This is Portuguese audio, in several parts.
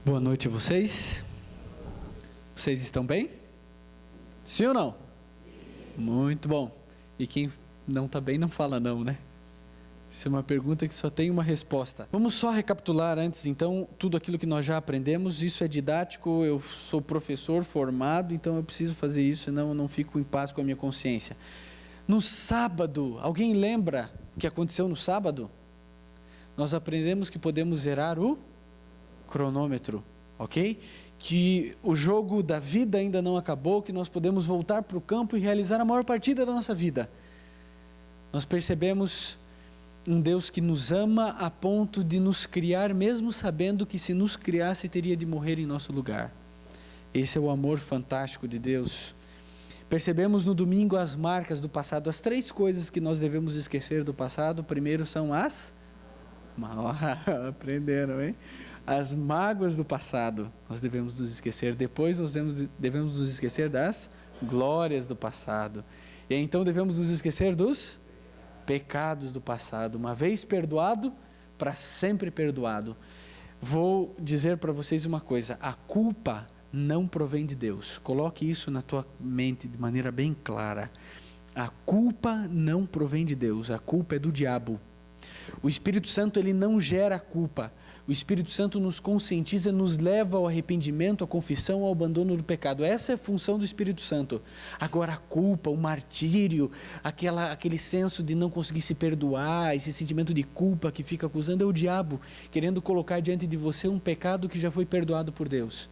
Boa noite a vocês. Vocês estão bem? Sim ou não? Sim. Muito bom. E quem não está bem não fala não, né? Isso é uma pergunta que só tem uma resposta. Vamos só recapitular antes, então, tudo aquilo que nós já aprendemos. Isso é didático, eu sou professor formado, então eu preciso fazer isso, senão eu não fico em paz com a minha consciência. No sábado, alguém lembra o que aconteceu no sábado? Nós aprendemos que podemos zerar o cronômetro, ok? Que o jogo da vida ainda não acabou, que nós podemos voltar para o campo e realizar a maior partida da nossa vida. Nós percebemos um Deus que nos ama a ponto de nos criar, mesmo sabendo que se nos criasse teria de morrer em nosso lugar. Esse é o amor fantástico de Deus. Percebemos no domingo as marcas do passado, as 3 coisas que nós devemos esquecer do passado. Primeiro são as... aprenderam, hein? As mágoas do passado, nós devemos nos esquecer. Depois nós devemos nos esquecer das glórias do passado. E então devemos nos esquecer dos pecados do passado. Uma vez perdoado, para sempre perdoado. Vou dizer para vocês uma coisa: a culpa não provém de Deus. Coloque isso na tua mente de maneira bem clara. A culpa não provém de Deus, a culpa é do diabo. O Espírito Santo, ele não gera culpa. O Espírito Santo nos conscientiza, nos leva ao arrependimento, à confissão, ao abandono do pecado. Essa é a função do Espírito Santo. Agora a culpa, o martírio, aquele senso de não conseguir se perdoar, esse sentimento de culpa que fica acusando, é o diabo querendo colocar diante de você um pecado que já foi perdoado por Deus.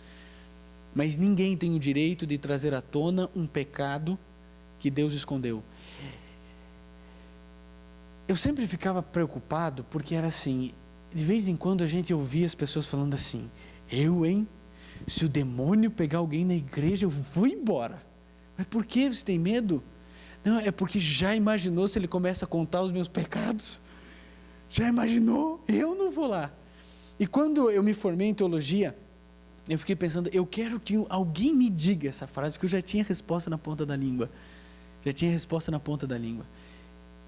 Mas ninguém tem o direito de trazer à tona um pecado que Deus escondeu. Eu sempre ficava preocupado porque era assim, de vez em quando a gente ouvia as pessoas falando assim: se o demônio pegar alguém na igreja, eu vou embora. Mas por que você tem medo? Não, é porque já imaginou se ele começa a contar os meus pecados? Já imaginou? Eu não vou lá. E quando eu me formei em teologia, eu fiquei pensando, eu quero que alguém me diga essa frase, porque eu já tinha resposta na ponta da língua.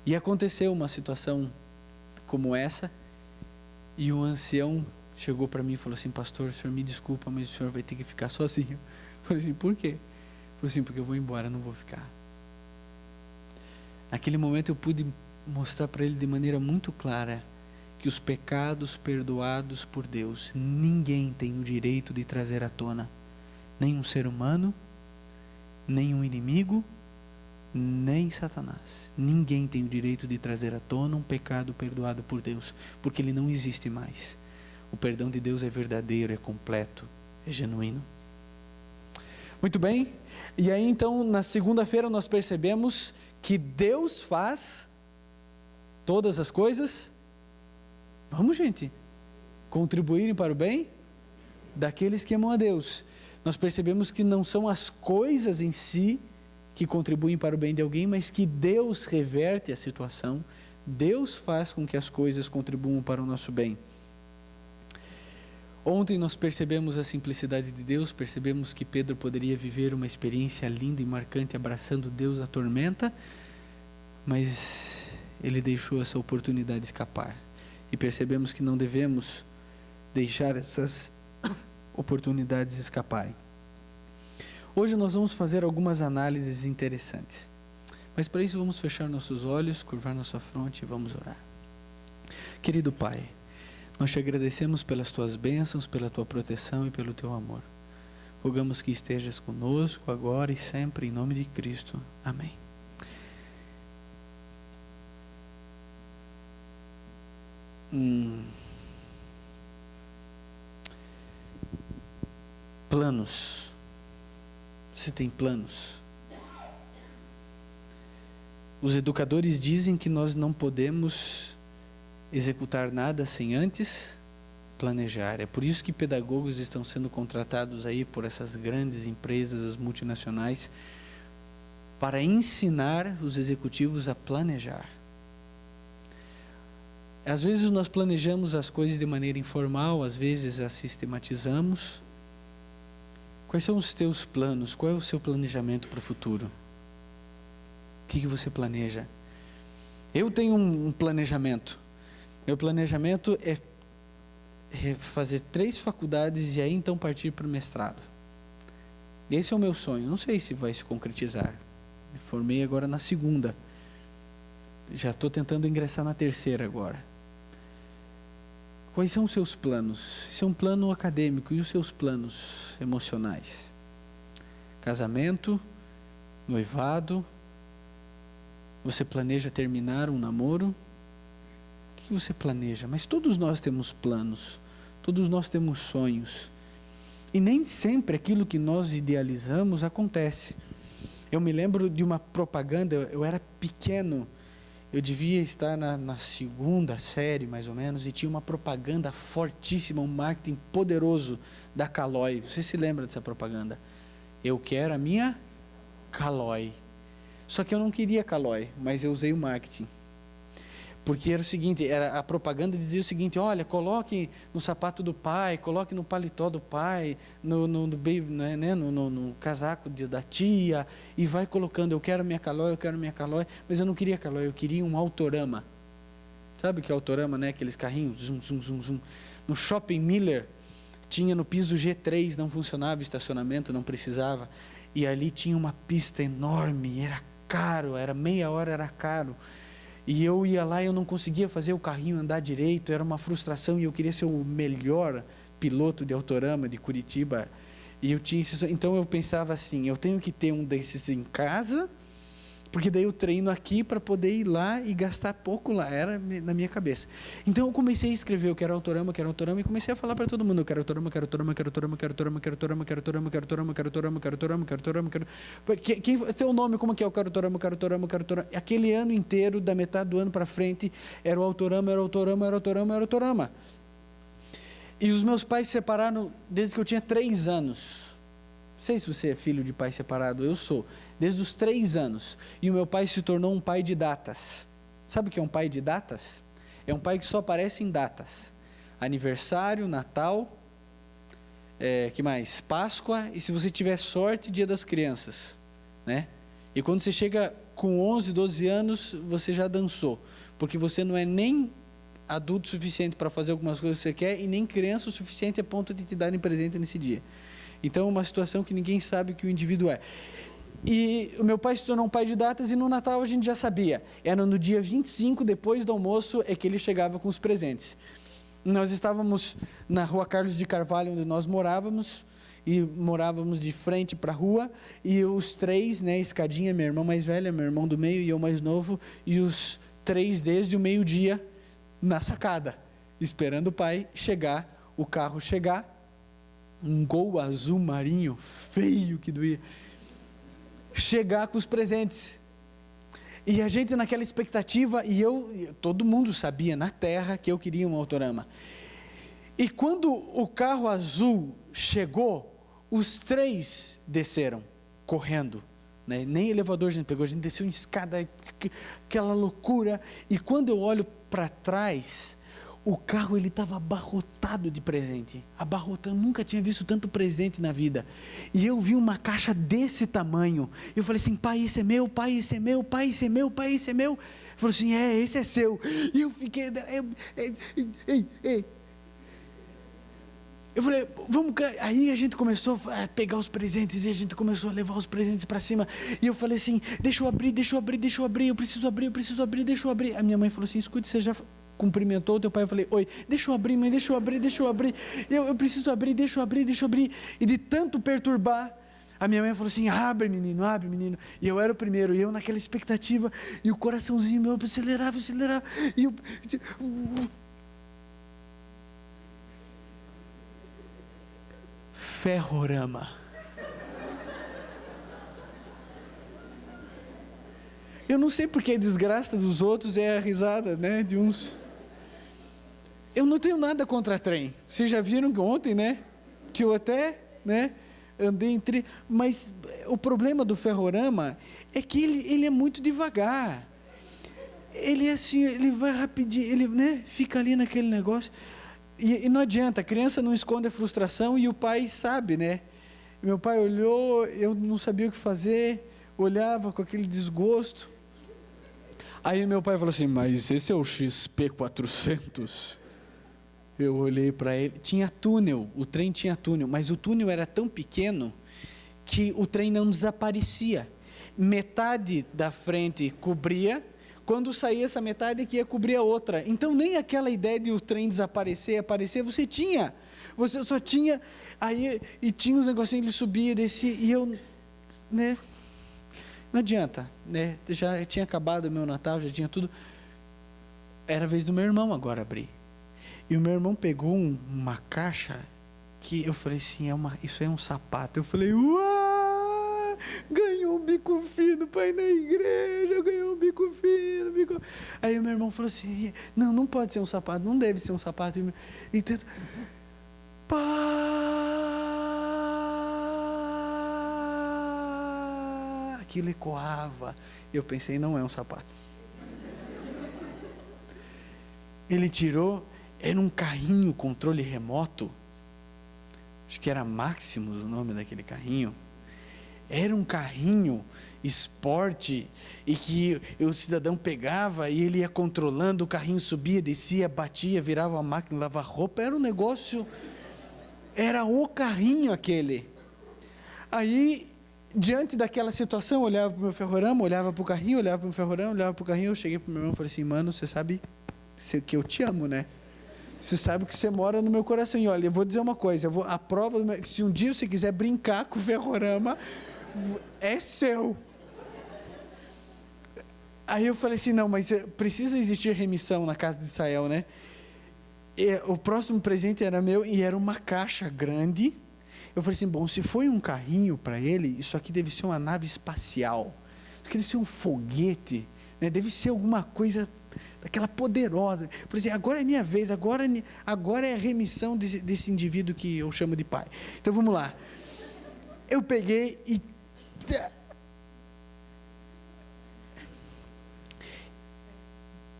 E aconteceu uma situação como essa, e um ancião chegou para mim e falou assim: pastor, o senhor me desculpa, mas o senhor vai ter que ficar sozinho. Eu falei assim: por quê? Ele falou assim: porque eu vou embora, não vou ficar. Naquele momento eu pude mostrar para ele de maneira muito clara que os pecados perdoados por Deus, ninguém tem o direito de trazer à tona. Nem um ser humano, nem um inimigo, nem Satanás. Ninguém tem o direito de trazer à tona um pecado perdoado por Deus, porque ele não existe mais. O perdão de Deus é verdadeiro, é completo, é genuíno. Muito bem, e aí então na segunda-feira nós percebemos que Deus faz todas as coisas, vamos gente, contribuírem para o bem daqueles que amam a Deus. Nós percebemos que não são as coisas em si que contribuem para o bem de alguém, mas que Deus reverte a situação, Deus faz com que as coisas contribuam para o nosso bem. Ontem nós percebemos a simplicidade de Deus, percebemos que Pedro poderia viver uma experiência linda e marcante abraçando Deus na tormenta, mas ele deixou essa oportunidade escapar. E percebemos que não devemos deixar essas oportunidades escaparem. Hoje nós vamos fazer algumas análises interessantes, mas para isso vamos fechar nossos olhos, curvar nossa fronte e vamos orar. Querido Pai, nós te agradecemos pelas tuas bênçãos, pela tua proteção e pelo teu amor. Rogamos que estejas conosco agora e sempre, em nome de Cristo. Amém. Planos. Você tem planos? Os educadores dizem que nós não podemos executar nada sem antes planejar. É por isso que pedagogos estão sendo contratados aí por essas grandes empresas, as multinacionais, para ensinar os executivos a planejar. Às vezes nós planejamos as coisas de maneira informal, às vezes as sistematizamos. Quais são os teus planos? Qual é o seu planejamento para o futuro? O que você planeja? Eu tenho um planejamento. Meu planejamento é fazer 3 faculdades e aí então partir para o mestrado. Esse é o meu sonho. Não sei se vai se concretizar. Me formei agora na 2ª. Já estou tentando ingressar na 3ª agora. Quais são os seus planos? Esse é um plano acadêmico. E os seus planos emocionais? Casamento, noivado. Você planeja terminar um namoro? O que você planeja? Mas todos nós temos planos. Todos nós temos sonhos. E nem sempre aquilo que nós idealizamos acontece. Eu me lembro de uma propaganda, eu era pequeno, eu devia estar na 2ª série, mais ou menos, e tinha uma propaganda fortíssima, um marketing poderoso da Caloi. Você se lembra dessa propaganda? Eu quero a minha Caloi. Só que eu não queria Caloi, mas eu usei o marketing. Porque era o seguinte, a propaganda dizia o seguinte: olha, coloque no sapato do pai, coloque no paletó do pai, no casaco da tia, e vai colocando, eu quero minha Caloi, mas eu não queria Caloi, eu queria um Autorama. Sabe o que é Autorama, né? Aqueles carrinhos, zum, zum, zum, zum. No Shopping Miller, tinha no piso G3, não funcionava o estacionamento, não precisava, e ali tinha uma pista enorme, era caro, era meia hora, era caro. E eu ia lá e eu não conseguia fazer o carrinho andar direito, era uma frustração, e eu queria ser o melhor piloto de Autorama de Curitiba. E eu tinha então eu pensava assim, eu tenho que ter um desses em casa, porque daí eu treino aqui para poder ir lá e gastar pouco lá, era na minha cabeça. Então eu comecei a escrever, eu quero Autorama, e comecei a falar para todo mundo, eu quero Autorama, quero Autorama, quero Autorama, quero Autorama, quero Autorama, quero Autorama, quero Autorama, quero Autorama, quero Autorama, quero Autorama, quero Autorama. Quem seu nome, como que é? Eu quero Autorama, quero Autorama, quero Autorama. Aquele ano inteiro, da metade do ano para frente, era o Autorama, era o Autorama, era o Autorama, era o Autorama. E os meus pais se separaram desde que eu tinha 3 anos. Não sei se você é filho de pai separado, eu sou. Desde os 3 anos. E o meu pai se tornou um pai de datas. Sabe o que é um pai de datas? É um pai que só aparece em datas. Aniversário, Natal, que mais? Páscoa, e se você tiver sorte, Dia das Crianças. Né? E quando você chega com 11, 12 anos, você já dançou. Porque você não é nem adulto suficiente para fazer algumas coisas que você quer, e nem criança o suficiente a ponto de te darem presente nesse dia. Então é uma situação que ninguém sabe o que o indivíduo é. E o meu pai se tornou um pai de datas, e no Natal a gente já sabia. Era no dia 25, depois do almoço, é que ele chegava com os presentes. Nós estávamos na rua Carlos de Carvalho, onde nós morávamos, e morávamos de frente para a rua, e os 3, né, escadinha, minha irmã mais velha, meu irmão do meio e eu mais novo, e os 3 desde o meio-dia na sacada, esperando o pai chegar, o carro chegar, um Gol azul marinho, feio que doía, chegar com os presentes. E a gente naquela expectativa, e todo mundo sabia na terra que eu queria um Autorama. E quando o carro azul chegou, os 3 desceram, correndo. Né? Nem elevador a gente pegou, a gente desceu em escada, aquela loucura. E quando eu olho para trás, o carro estava abarrotado de presente, abarrotado, nunca tinha visto tanto presente na vida, e eu vi uma caixa desse tamanho, eu falei assim: pai, esse é meu, pai, esse é meu, pai, esse é meu, pai, esse é meu. Ele falou assim: esse é seu. E eu fiquei, eu falei, vamos, aí a gente começou a pegar os presentes, e a gente começou a levar os presentes para cima, e eu falei assim: deixa eu abrir, eu preciso abrir, deixa eu abrir. A minha mãe falou assim: escute, você já cumprimentou o teu pai? Eu falei: oi, deixa eu abrir, mãe, deixa eu abrir, eu preciso abrir, deixa eu abrir, e de tanto perturbar, a minha mãe falou assim: abre menino, e eu era o primeiro, e eu naquela expectativa, e o coraçãozinho meu acelerava, e eu... Ferrorama. Eu não sei porque a desgraça dos outros é a risada, né, de uns. Eu não tenho nada contra trem. Vocês já viram que ontem, né, que eu até, né, andei entre, mas o problema do Ferrorama é que ele é muito devagar. Ele é assim, ele vai rapidinho, ele, né, fica ali naquele negócio. E não adianta, a criança não esconde a frustração, e o pai sabe, né? Meu pai olhou, eu não sabia o que fazer, olhava com aquele desgosto. Aí meu pai falou assim: mas esse é o XP400? Eu olhei para ele, tinha túnel, o trem tinha túnel, mas o túnel era tão pequeno que o trem não desaparecia. Metade da frente cobria, quando saía essa metade que ia cobrir a outra. Então nem aquela ideia de o trem desaparecer, aparecer, você só tinha, aí, e tinha os negocinhos, ele subia, descia, e eu, né, não adianta, né, já tinha acabado o meu Natal, já tinha tudo, era a vez do meu irmão agora abrir. E o meu irmão pegou uma caixa que eu falei assim, isso é um sapato. Eu falei, uau, ganhou um bico fino para ir na igreja, ganhou um bico fino. Aí o meu irmão falou assim, não pode ser um sapato, não deve ser um sapato. E aquilo ecoava. Eu pensei, não é um sapato. Ele tirou, era um carrinho controle remoto, acho que era Maximus o nome daquele carrinho, era um carrinho esporte, e que o cidadão pegava e ele ia controlando, o carrinho subia, descia, batia, virava a máquina, lavava roupa, era um negócio, era o carrinho aquele. Aí, diante daquela situação, eu olhava para o meu ferrorama, olhava para o carrinho, olhava para o meu ferrorama, olhava para o carrinho, eu cheguei para o meu irmão e falei assim, mano, você sabe que eu te amo, né? Você sabe que você mora no meu coração. E olha, eu vou dizer uma coisa, a prova, se um dia você quiser brincar com o ferrorama, é seu. Aí eu falei assim, não, mas precisa existir remissão na casa de Israel, né? O próximo presente era meu e era uma caixa grande. Eu falei assim, bom, se foi um carrinho para ele, isso aqui deve ser uma nave espacial. Isso aqui deve ser um foguete, né? Deve ser alguma coisa daquela poderosa. Por exemplo, agora é minha vez, agora é a remissão desse indivíduo que eu chamo de pai. Então vamos lá. Eu peguei e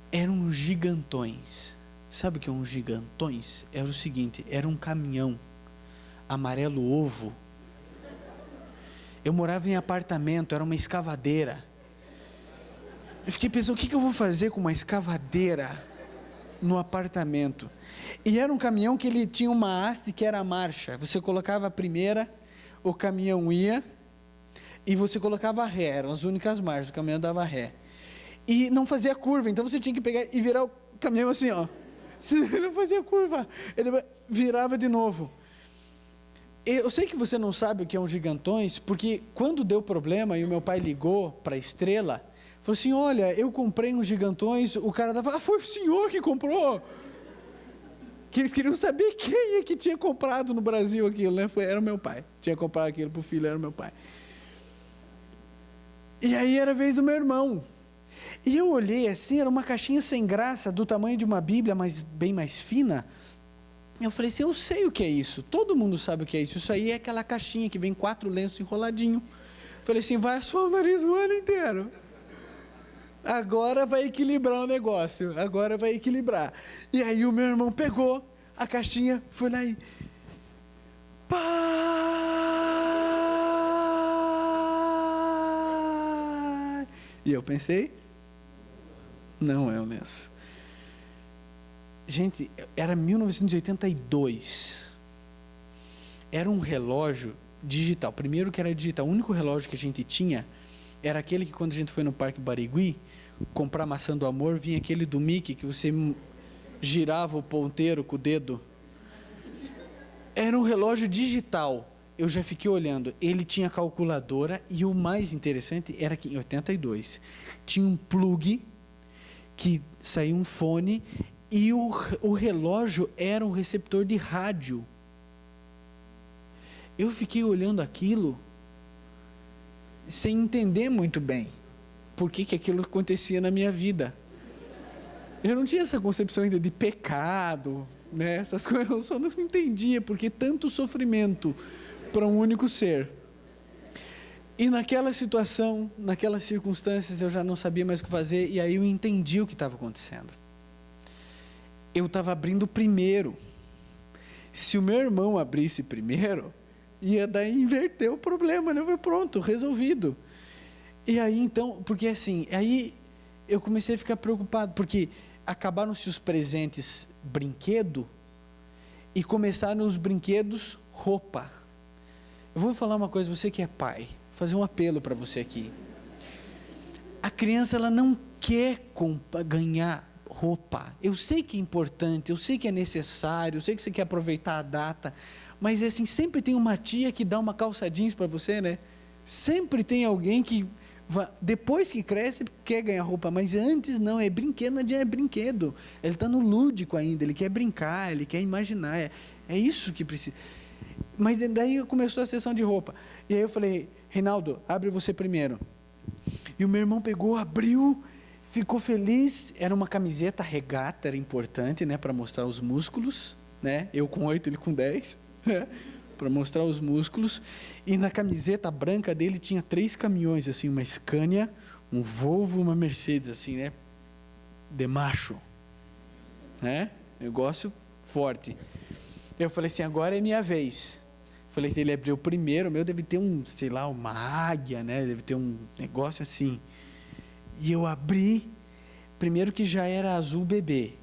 eram gigantões. Sabe o que é um gigantões? Era o seguinte, era um caminhão amarelo ovo. Eu morava em apartamento, era uma escavadeira. Eu fiquei pensando, o que eu vou fazer com uma escavadeira no apartamento? E era um caminhão que ele tinha uma haste que era a marcha. Você colocava a primeira, o caminhão ia, e você colocava a ré, eram as únicas marchas, o caminhão dava ré. E não fazia curva, então você tinha que pegar e virar o caminhão assim, ó. Ele não fazia curva, ele virava de novo. Eu sei que você não sabe o que é um gigantões, porque quando deu problema e o meu pai ligou para a Estrela, falou assim, olha, eu comprei uns gigantões, o cara dava, foi o senhor que comprou? Que eles queriam saber quem é que tinha comprado no Brasil aquilo, né? Era o meu pai, tinha comprado aquilo para o filho, era o meu pai. E aí era a vez do meu irmão. E eu olhei assim, era uma caixinha sem graça, do tamanho de uma Bíblia, mas bem mais fina. Eu falei assim, eu sei o que é isso, todo mundo sabe o que é isso. Isso aí é aquela caixinha que vem 4 lenços enroladinho. Falei assim, vai assoar o nariz o ano inteiro. Agora vai equilibrar o negócio, agora vai equilibrar. E aí o meu irmão pegou a caixinha, foi lá e... Pai! E eu pensei, não é um lenço. Gente, era 1982. Era um relógio digital. Primeiro que era digital. O único relógio que a gente tinha era aquele que quando a gente foi no Parque Barigui comprar maçã do amor, vinha aquele do Mickey que você girava o ponteiro com o dedo. Era um relógio digital. Eu já fiquei olhando. Ele tinha calculadora e o mais interessante era que em 82 tinha um plug que saía um fone e o relógio era um receptor de rádio. Eu fiquei olhando aquilo sem entender muito bem por que aquilo acontecia na minha vida. Eu não tinha essa concepção ainda de pecado, né? Essas coisas, eu só não entendia porque tanto sofrimento para um único ser. E naquela situação, naquelas circunstâncias, eu já não sabia mais o que fazer, e aí eu entendi o que estava acontecendo. Eu estava abrindo primeiro. Se o meu irmão abrisse primeiro, ia daí inverter o problema, né? Pronto, resolvido. E aí então, porque assim, aí eu comecei a ficar preocupado, porque acabaram-se os presentes brinquedo, e começaram os brinquedos roupa. Eu vou falar uma coisa, você que é pai, fazer um apelo para você aqui. A criança, ela não quer ganhar roupa. Eu sei que é importante, eu sei que é necessário, eu sei que você quer aproveitar a data, mas assim, sempre tem uma tia que dá uma calça jeans para você, né? Sempre tem alguém que, depois que cresce, quer ganhar roupa, mas antes não, é brinquedo, não é brinquedo. Ele está no lúdico ainda, ele quer brincar, ele quer imaginar, é isso que precisa. Mas daí começou a sessão de roupa, e aí eu falei, Reinaldo, abre você primeiro. E o meu irmão pegou, abriu, ficou feliz, era uma camiseta regata, era importante, né, para mostrar os músculos, né, eu com 8, ele com 10, para mostrar os músculos, e na camiseta branca dele tinha 3 caminhões, assim, uma Scania, um Volvo, uma Mercedes, assim, né, de macho, né, negócio forte. Eu falei assim, agora é minha vez. Falei que ele abriu primeiro, o meu deve ter sei lá, uma águia, né? Deve ter um negócio assim. E eu abri, primeiro que já era azul bebê.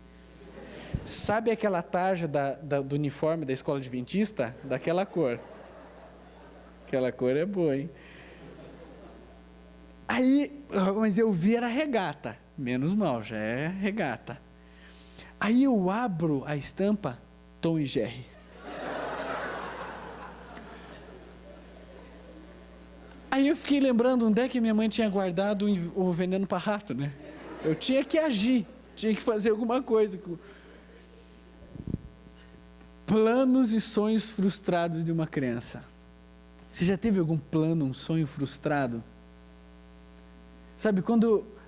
Sabe aquela tarja do uniforme da escola adventista? Daquela cor. Aquela cor é boa, hein? Aí, mas eu vi era regata. Menos mal, já é regata. Aí eu abro a estampa, Tom e Jerry. Aí eu fiquei lembrando onde é que minha mãe tinha guardado o veneno para rato, né? Eu tinha que agir, tinha que fazer alguma coisa. Planos e sonhos frustrados de uma criança. Você já teve algum plano, um sonho frustrado? Sabe,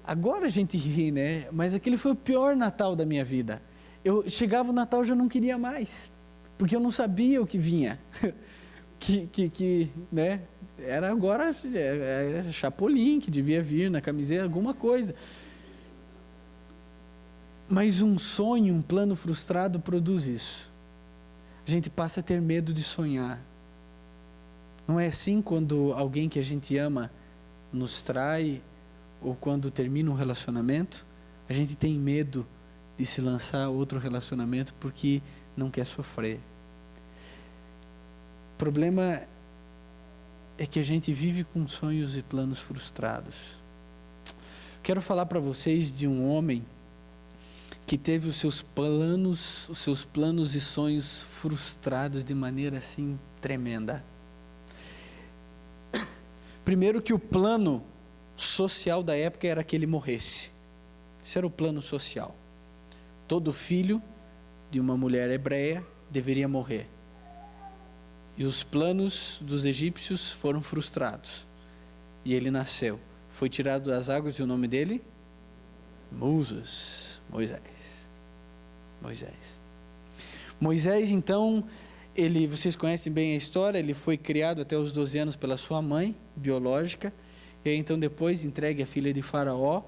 agora a gente ri, né? Mas aquele foi o pior Natal da minha vida. Eu chegava o Natal, eu já não queria mais, porque eu não sabia o que vinha. Né? Era agora Chapolin que devia vir na camiseta, alguma coisa. Mas um sonho, um plano frustrado produz isso. A gente passa a ter medo de sonhar. Não é assim quando alguém que a gente ama nos trai, ou quando termina um relacionamento, a gente tem medo de se lançar a outro relacionamento porque não quer sofrer. O problema é que a gente vive com sonhos e planos frustrados. Quero falar para vocês de um homem que teve os seus planos e sonhos frustrados de maneira assim tremenda. Primeiro que o plano social da época era que ele morresse. Esse era o plano social. Todo filho de uma mulher hebreia deveria morrer. E os planos dos egípcios foram frustrados. E ele nasceu. Foi tirado das águas e o nome dele? Moisés. Moisés, então, vocês conhecem bem a história, ele foi criado até os 12 anos pela sua mãe biológica, e aí, então depois entregue a filha de Faraó,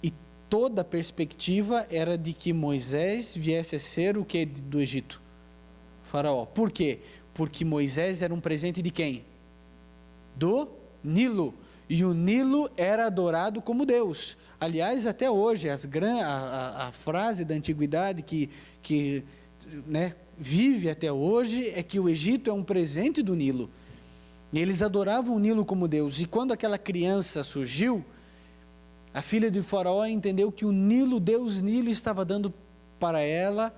e toda a perspectiva era de que Moisés viesse a ser o que do Egito? Faraó. Por quê? Porque Moisés era um presente de quem? Do Nilo. E o Nilo era adorado como Deus. Aliás, até hoje, a frase da antiguidade que né, vive até hoje é que o Egito é um presente do Nilo. E eles adoravam o Nilo como Deus. E quando aquela criança surgiu, a filha de Faraó entendeu que o Nilo, Deus Nilo, estava dando para ela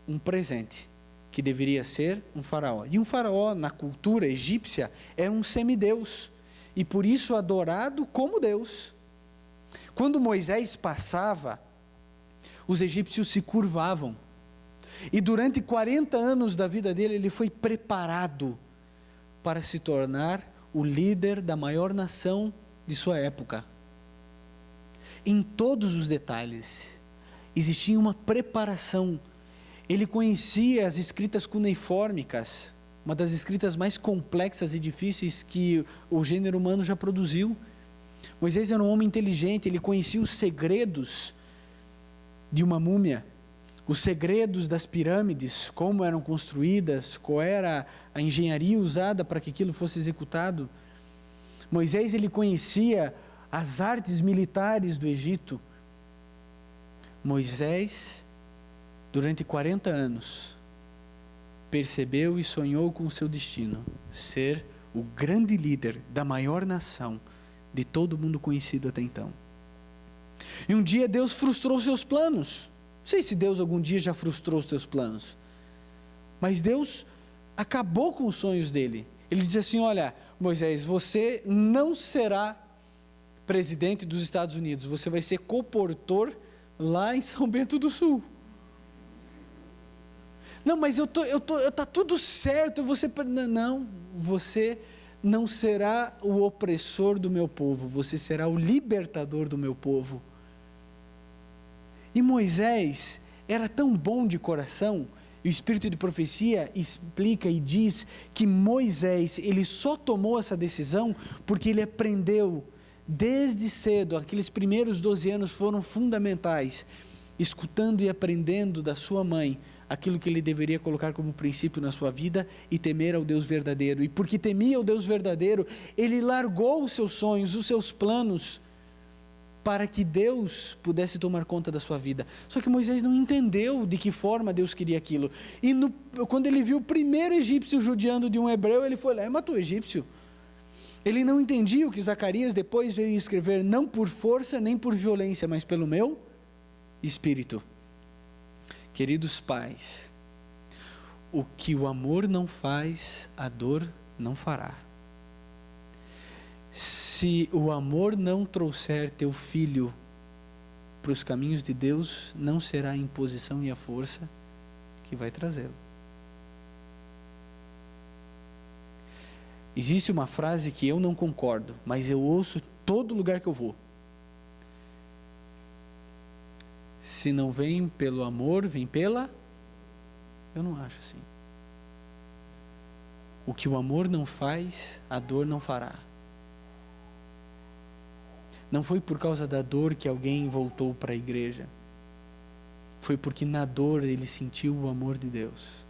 um presente, que deveria ser um faraó. E um faraó, na cultura egípcia, é um semideus, e por isso adorado como Deus. Quando Moisés passava, os egípcios se curvavam, e durante 40 anos da vida dele, ele foi preparado para se tornar o líder da maior nação de sua época. Em todos os detalhes, existia uma preparação. Ele conhecia as escritas cuneifórmicas, uma das escritas mais complexas e difíceis que o gênero humano já produziu. Moisés era um homem inteligente, ele conhecia os segredos de uma múmia, os segredos das pirâmides, como eram construídas, qual era a engenharia usada para que aquilo fosse executado. Moisés, ele conhecia as artes militares do Egito. Moisés, durante 40 anos, percebeu e sonhou com o seu destino, ser o grande líder da maior nação de todo mundo conhecido até então. E um dia Deus frustrou seus planos. Não sei se Deus algum dia já frustrou os seus planos, mas Deus acabou com os sonhos dele. Ele disse assim: olha, Moisés, você não será presidente dos Estados Unidos, você vai ser coportor lá em São Bento do Sul. Não, mas tá tudo certo, não, você não será o opressor do meu povo, você será o libertador do meu povo. E Moisés era tão bom de coração, e o Espírito de profecia explica e diz que Moisés, ele só tomou essa decisão porque ele aprendeu desde cedo, aqueles primeiros 12 anos foram fundamentais, escutando e aprendendo da sua mãe, aquilo que ele deveria colocar como princípio na sua vida e temer ao Deus verdadeiro. E porque temia o Deus verdadeiro, ele largou os seus sonhos, os seus planos, para que Deus pudesse tomar conta da sua vida. Só que Moisés não entendeu de que forma Deus queria aquilo. E quando ele viu o primeiro egípcio judiando de um hebreu, ele foi lá e matou o egípcio. Ele não entendia o que Zacarias depois veio escrever: não por força nem por violência, mas pelo meu Espírito. Queridos pais, o que o amor não faz, a dor não fará. Se o amor não trouxer teu filho para os caminhos de Deus, não será a imposição e a força que vai trazê-lo. Existe uma frase que eu não concordo, mas eu ouço todo lugar que eu vou. Se não vem pelo amor, vem pela... Eu não acho assim. O que o amor não faz, a dor não fará. Não foi por causa da dor que alguém voltou para a igreja. Foi porque na dor ele sentiu o amor de Deus.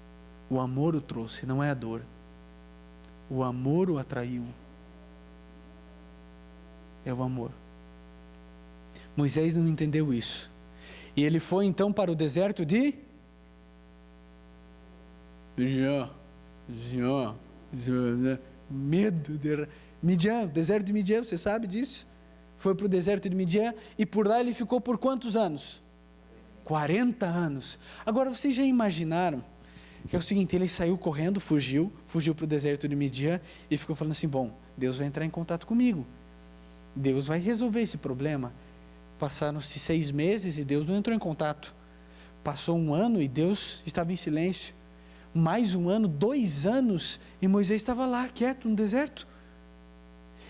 O amor o trouxe, não é a dor. O amor o atraiu. É o amor. Moisés não entendeu isso. E ele foi então para o deserto de Midian, deserto de Midian, você sabe disso? Foi para o deserto de Midian e por lá ele ficou por quantos anos? 40 anos. Agora vocês já imaginaram que é o seguinte: ele saiu correndo, fugiu para o deserto de Midian e ficou falando assim: bom, Deus vai entrar em contato comigo, Deus vai resolver esse problema. Passaram-se 6 meses e Deus não entrou em contato. Passou 1 ano e Deus estava em silêncio. Mais 1 ano, 2 anos, e Moisés estava lá, quieto no deserto.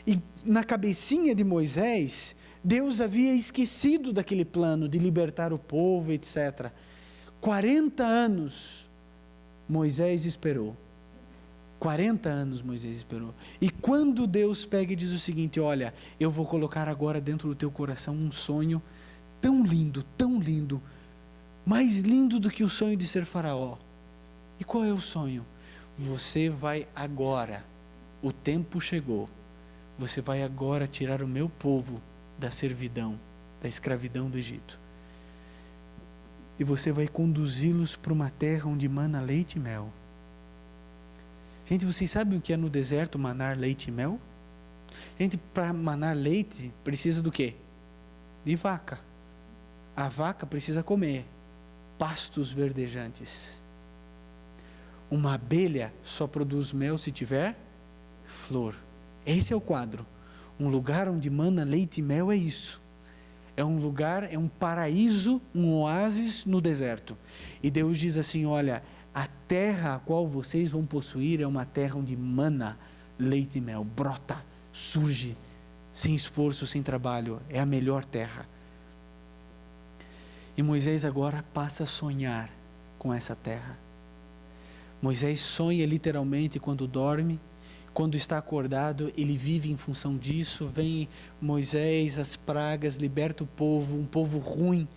E na cabecinha de Moisés, Deus havia esquecido daquele plano de libertar o povo, etc. 40 anos Moisés esperou. 40 anos Moisés esperou. E quando Deus pega e diz o seguinte: olha, eu vou colocar agora dentro do teu coração um sonho tão lindo, mais lindo do que o sonho de ser faraó. E qual é o sonho? Você vai agora, o tempo chegou, você vai agora tirar o meu povo da servidão, da escravidão do Egito. E você vai conduzi-los para uma terra onde mana leite e mel. Gente, vocês sabem o que é no deserto manar leite e mel? Gente, para manar leite, precisa do quê? De vaca. A vaca precisa comer pastos verdejantes. Uma abelha só produz mel se tiver flor. Esse é o quadro. Um lugar onde mana leite e mel é isso. É um lugar, é um paraíso, um oásis no deserto. E Deus diz assim: olha, a terra a qual vocês vão possuir é uma terra onde mana leite e mel, brota, surge, sem esforço, sem trabalho. É a melhor terra. E Moisés agora passa a sonhar com essa terra. Moisés sonha literalmente quando dorme. Quando está acordado, ele vive em função disso. Vem Moisés, as pragas, liberta o povo, um povo ruim,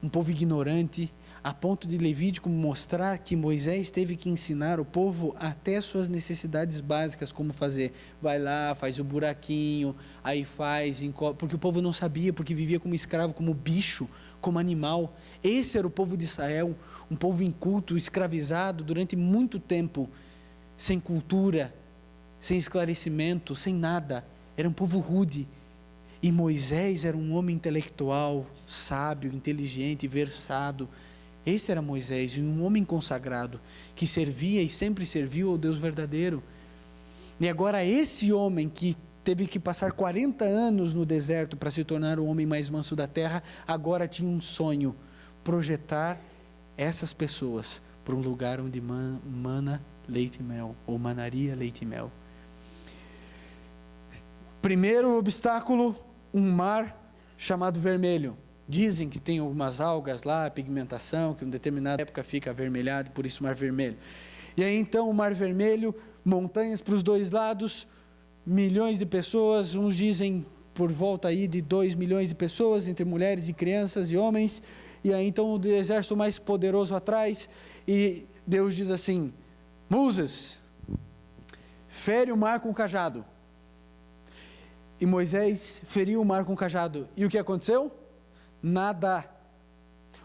um povo ignorante. a ponto de Levítico mostrar que Moisés teve que ensinar o povo até suas necessidades básicas, como fazer, vai lá, faz o buraquinho, aí faz, porque o povo não sabia, porque vivia como escravo, como bicho, como animal. Esse era o povo de Israel, um povo inculto, escravizado durante muito tempo, sem cultura, sem esclarecimento, sem nada. Era um povo rude. E Moisés era um homem intelectual, sábio, inteligente, versado. Esse era Moisés, um homem consagrado, que servia e sempre serviu ao Deus verdadeiro. E agora esse homem que teve que passar 40 anos no deserto para se tornar o homem mais manso da terra, agora tinha um sonho, projetar essas pessoas para um lugar onde mana leite e mel, ou manaria leite e mel. Primeiro obstáculo, um mar chamado vermelho. Dizem que tem algumas algas lá, pigmentação, que em determinada época fica avermelhado, por isso mar vermelho. E aí então o mar vermelho, montanhas para os dois lados, milhões de pessoas, uns dizem por volta aí de 2 milhões de pessoas, entre mulheres e crianças e homens, e aí então o exército mais poderoso atrás, e Deus diz assim, Moisés, fere o mar com o cajado. E Moisés feriu o mar com o cajado, e o que aconteceu? Nada.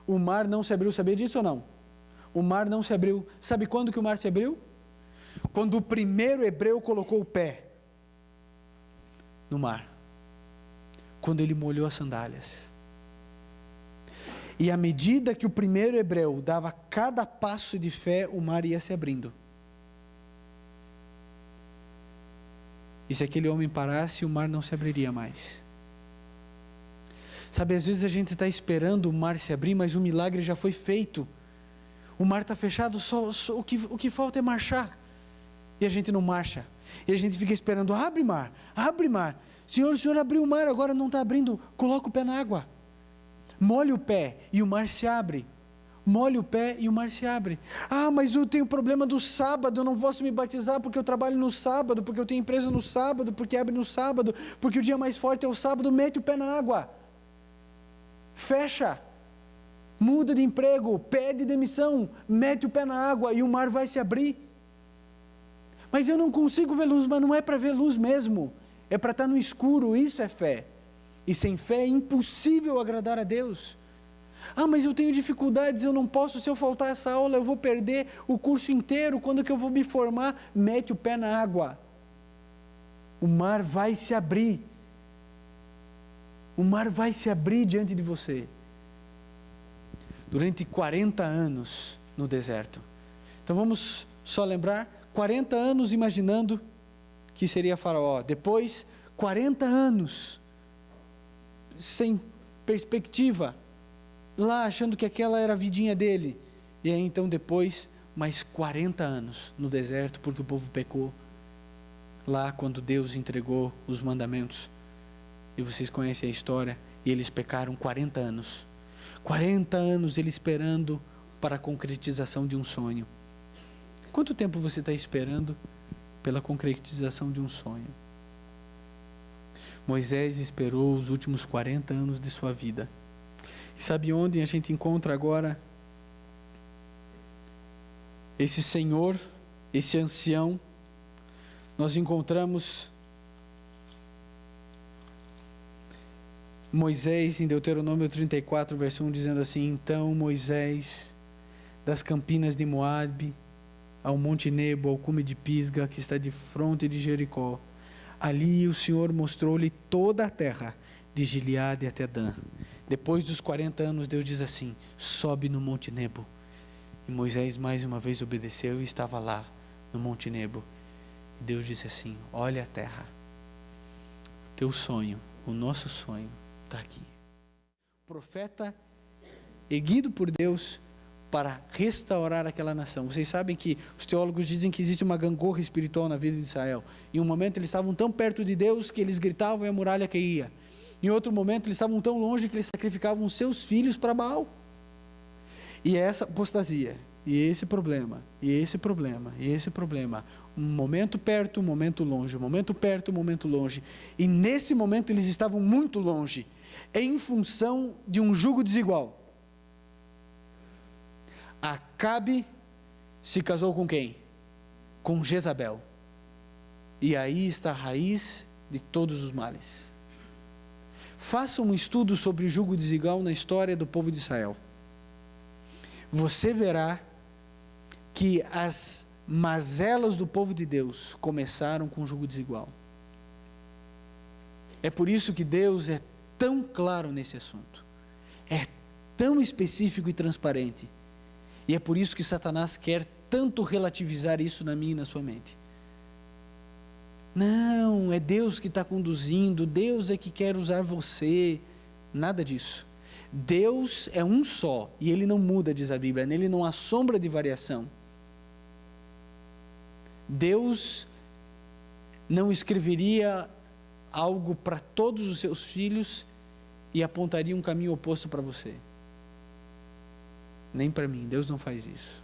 O mar não se abriu, sabia disso ou não? O mar não se abriu. Sabe quando que o mar se abriu? Quando o primeiro hebreu colocou o pé no mar. Quando ele molhou as sandálias. E à medida que o primeiro hebreu dava cada passo de fé, o mar ia se abrindo. E se aquele homem parasse, o mar não se abriria mais. Sabe, às vezes a gente está esperando o mar se abrir, mas o milagre já foi feito. O mar está fechado, só o que falta é marchar. E a gente não marcha. E a gente fica esperando, abre mar, abre mar. Senhor, o Senhor abriu o mar, agora não está abrindo, coloca o pé na água. Molha o pé e o mar se abre. Molha o pé e o mar se abre. Ah, mas eu tenho problema do sábado, eu não posso me batizar porque eu trabalho no sábado, porque eu tenho empresa no sábado, porque abre no sábado, porque o dia mais forte é o sábado, mete o pé na água. Fecha, muda de emprego, pede demissão, mete o pé na água e o mar vai se abrir. Mas eu não consigo ver luz, mas não é para ver luz mesmo, é para estar no escuro, isso é fé. E sem fé é impossível agradar a Deus. Ah, mas eu tenho dificuldades, eu não posso, se eu faltar essa aula eu vou perder o curso inteiro, quando que eu vou me formar? Mete o pé na água, o mar vai se abrir. O mar vai se abrir diante de você. Durante 40 anos no deserto. Então vamos só lembrar, 40 anos imaginando que seria Faraó. Depois, 40 anos sem perspectiva, lá achando que aquela era a vidinha dele. E aí então depois, mais 40 anos no deserto, porque o povo pecou. Lá quando Deus entregou os mandamentos. E vocês conhecem a história, e eles pecaram 40 anos. 40 anos ele esperando para a concretização de um sonho. Quanto tempo você está esperando pela concretização de um sonho? Moisés esperou os últimos 40 anos de sua vida. E sabe onde a gente encontra agora esse Senhor, esse ancião? Nós encontramos Moisés, em Deuteronômio 34, verso 1, dizendo assim, então Moisés, das campinas de Moabe, ao monte Nebo, ao cume de Pisga, que está de fronte de Jericó, ali o Senhor mostrou-lhe toda a terra, de Gileade até Dan. Depois dos 40 anos, Deus diz assim, sobe no monte Nebo. E Moisés mais uma vez obedeceu e estava lá, no monte Nebo. E Deus disse assim, olha a terra, teu sonho, o nosso sonho, está aqui. Profeta erguido por Deus para restaurar aquela nação. Vocês sabem que os teólogos dizem que existe uma gangorra espiritual na vida de Israel. Em um momento eles estavam tão perto de Deus que eles gritavam e a muralha caía. Em outro momento eles estavam tão longe que eles sacrificavam os seus filhos para Baal. E essa apostasia, e esse problema, e esse problema, e esse problema. Um momento perto, um momento longe, um momento perto, um momento longe. E nesse momento eles estavam muito longe, em função de um jugo desigual. Acabe se casou com quem? Com Jezabel. E aí está a raiz de todos os males. Faça um estudo sobre o jugo desigual na história do povo de Israel. Você verá que as mazelas do povo de Deus começaram com o jugo desigual. É por isso que Deus é tão claro nesse assunto. É tão específico e transparente. E é por isso que Satanás quer tanto relativizar isso na minha e na sua mente. Não, é Deus que está conduzindo, Deus é que quer usar você. Nada disso. Deus é um só, e Ele não muda, diz a Bíblia, nele não há sombra de variação. Deus não escreveria algo para todos os seus filhos e apontaria um caminho oposto para você. Nem para mim, Deus não faz isso.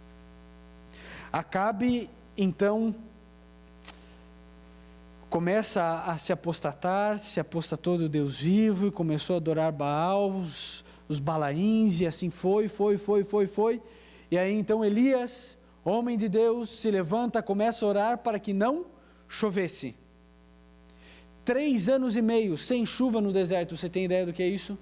Acabe, então, começa a se apostatar, se apostatou do Deus vivo e começou a adorar Baal, os Balaíns, e assim foi. E aí então Elias, homem de Deus, se levanta, começa a orar para que não chovesse. 3 anos e meio sem chuva no deserto, você tem ideia do que é isso?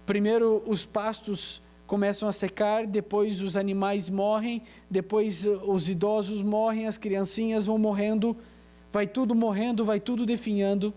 Primeiro os pastos começam a secar, depois os animais morrem, depois os idosos morrem, as criancinhas vão morrendo, vai tudo morrendo, vai tudo definhando,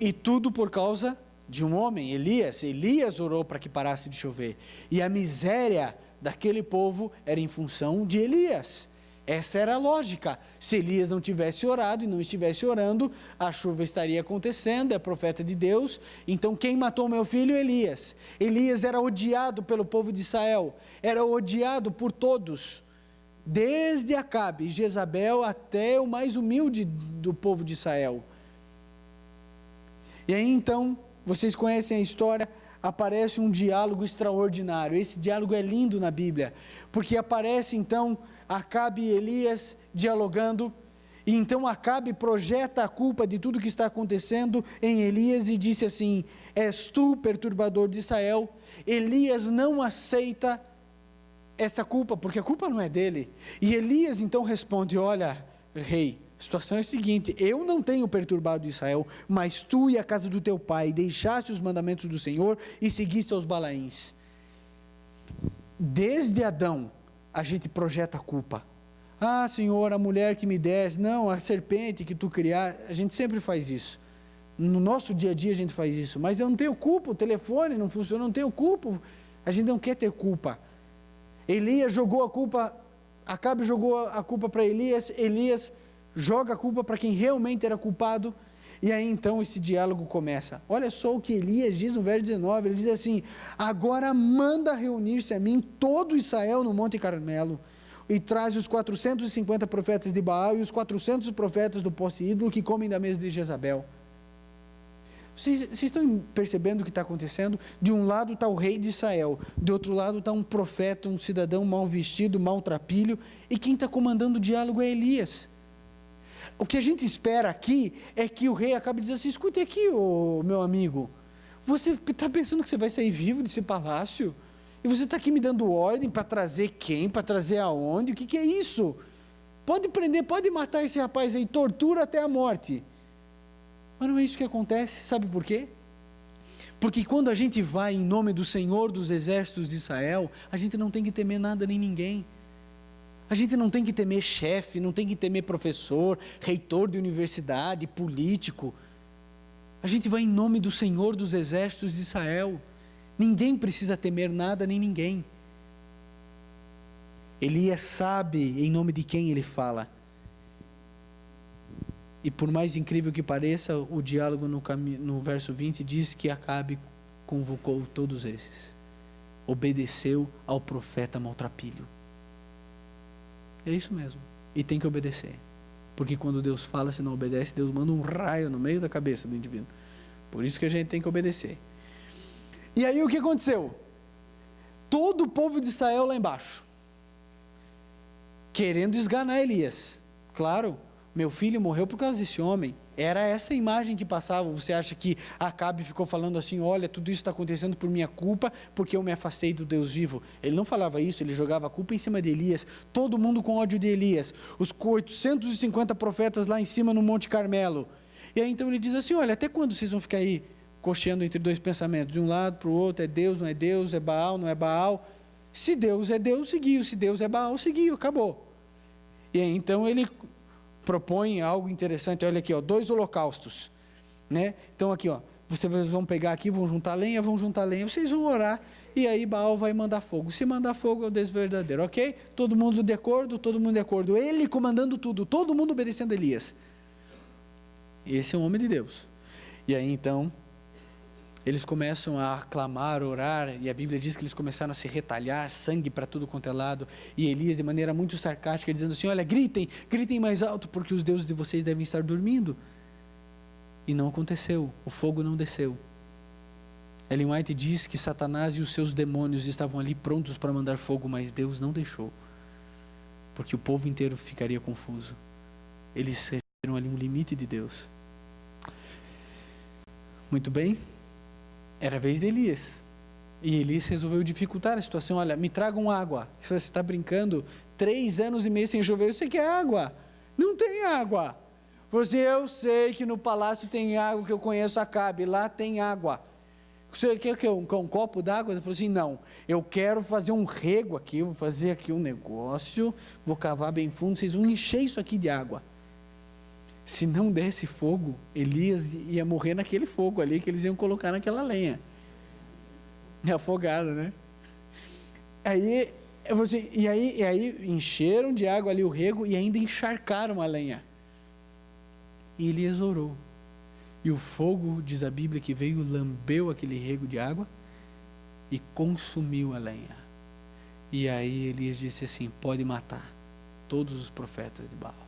e tudo por causa de um homem, Elias. Elias orou para que parasse de chover, e a miséria daquele povo era em função de Elias. Essa era a lógica. Se Elias não tivesse orado e não estivesse orando, a chuva estaria acontecendo, é profeta de Deus. Então quem matou meu filho? Elias. Elias era odiado pelo povo de Israel, era odiado por todos, desde Acabe e Jezabel até o mais humilde do povo de Israel. E aí então, vocês conhecem a história, aparece um diálogo extraordinário. Esse diálogo é lindo na Bíblia, porque aparece então Acabe e Elias dialogando, e então Acabe projeta a culpa de tudo que está acontecendo em Elias e disse assim: és tu, perturbador de Israel. Elias não aceita essa culpa, porque a culpa não é dele. E Elias então responde: olha, rei, a situação é a seguinte: eu não tenho perturbado Israel, mas tu e a casa do teu pai deixaste os mandamentos do Senhor e seguiste aos Balaíns. Desde Adão a gente projeta a culpa. Ah, Senhor, a mulher que me desse, não, a serpente que tu criaste. A gente sempre faz isso. No nosso dia a dia a gente faz isso. Mas eu não tenho culpa, o telefone não funciona, eu não tenho culpa. A gente não quer ter culpa. Elias jogou a culpa, Acabe jogou a culpa para Elias, Elias joga a culpa para quem realmente era culpado. E aí então esse diálogo começa. Olha só o que Elias diz no verso 19, ele diz assim: agora manda reunir-se a mim todo Israel no Monte Carmelo, e traz os 450 profetas de Baal e os 400 profetas do poste ídolo que comem da mesa de Jezabel. Vocês estão percebendo o que está acontecendo? De um lado está o rei de Israel, do outro lado está um profeta, um cidadão mal vestido, maltrapilho, e quem está comandando o diálogo é Elias. O que a gente espera aqui é que o rei acabe dizendo assim: escute aqui, meu amigo, você está pensando que você vai sair vivo desse palácio? E você está aqui me dando ordem para trazer quem? Para trazer aonde? O que é isso? Pode prender, pode matar esse rapaz aí, tortura até a morte. Mas não é isso que acontece, sabe por quê? Porque quando a gente vai em nome do Senhor dos exércitos de Israel, a gente não tem que temer nada nem ninguém. A gente não tem que temer chefe, não tem que temer professor, reitor de universidade, político. A gente vai em nome do Senhor dos exércitos de Israel. Ninguém precisa temer nada nem ninguém. Elias sabe em nome de quem ele fala. E por mais incrível que pareça, o diálogo no verso 20 diz que Acabe convocou todos esses. Obedeceu ao profeta maltrapilho. É isso mesmo. E tem que obedecer. Porque quando Deus fala, se não obedece, Deus manda um raio no meio da cabeça do indivíduo. Por isso que a gente tem que obedecer. E aí o que aconteceu? Todo o povo de Israel lá embaixo, querendo esganar Elias. Claro, meu filho morreu por causa desse homem. Era essa imagem que passava. Você acha que Acabe ficou falando assim, olha, tudo isso está acontecendo por minha culpa, porque eu me afastei do Deus vivo? Ele não falava isso, ele jogava a culpa em cima de Elias, todo mundo com ódio de Elias, os 850 profetas lá em cima no Monte Carmelo. E aí então ele diz assim, olha, até quando vocês vão ficar aí cocheando entre dois pensamentos, de um lado para o outro, é Deus, não é Deus, é Baal, não é Baal? Se Deus é Deus, seguiu, se Deus é Baal, seguiu, acabou. E aí então ele propõe algo interessante, olha aqui, ó, 2 holocaustos, né? Então aqui, ó, vocês vão pegar aqui, vão juntar lenha, vocês vão orar, e aí Baal vai mandar fogo. Se mandar fogo é o Deus verdadeiro, ok? Todo mundo de acordo, ele comandando tudo, todo mundo obedecendo a Elias. Esse é um homem de Deus. E aí então, eles começam a clamar, orar, e a Bíblia diz que eles começaram a se retalhar, sangue para tudo quanto é lado, e Elias de maneira muito sarcástica, dizendo assim, olha, gritem mais alto, porque os deuses de vocês devem estar dormindo. E não aconteceu, o fogo não desceu. Ellen White diz que Satanás e os seus demônios estavam ali prontos para mandar fogo, mas Deus não deixou, porque o povo inteiro ficaria confuso. Eles receberam ali um limite de Deus. Muito bem. Era a vez de Elias, e Elias resolveu dificultar a situação, olha, me tragam água, você está brincando, 3 anos e meio sem chover, você quer água? Não tem água. Você, eu sei que no palácio tem água, que eu conheço Acabe, lá tem água. Você quer que um copo d'água? Ele falou assim, não, eu quero fazer um rego aqui, vou fazer aqui um negócio, vou cavar bem fundo, vocês vão encher isso aqui de água. Se não desse fogo, Elias ia morrer naquele fogo ali que eles iam colocar naquela lenha. Afogado, né? E aí encheram de água ali o rego e ainda encharcaram a lenha. E Elias orou. E o fogo, diz a Bíblia, que veio, lambeu aquele rego de água e consumiu a lenha. E aí Elias disse assim, pode matar todos os profetas de Baal.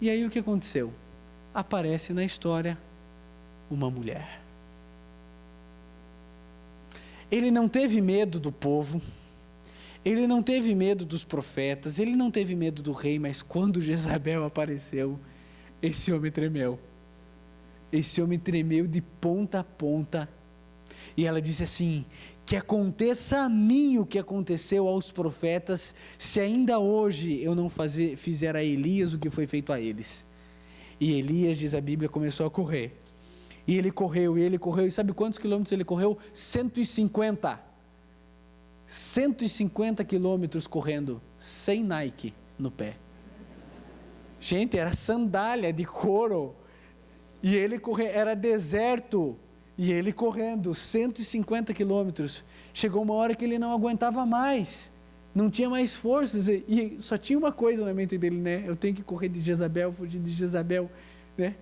E aí o que aconteceu? Aparece na história uma mulher. Ele não teve medo do povo, ele não teve medo dos profetas, ele não teve medo do rei, mas quando Jezabel apareceu, esse homem tremeu. Esse homem tremeu de ponta a ponta. E ela disse assim, que aconteça a mim o que aconteceu aos profetas, se ainda hoje eu não fizer a Elias o que foi feito a eles. E Elias, diz a Bíblia, começou a correr. E ele correu, e sabe quantos quilômetros ele correu? 150. 150 quilômetros correndo, sem Nike no pé. Gente, era sandália de couro. E ele correu, era deserto. E ele correndo 150 quilômetros, chegou uma hora que ele não aguentava mais, não tinha mais forças, e só tinha uma coisa na mente dele, né? Eu tenho que correr de Jezabel, fugir de Jezabel, né?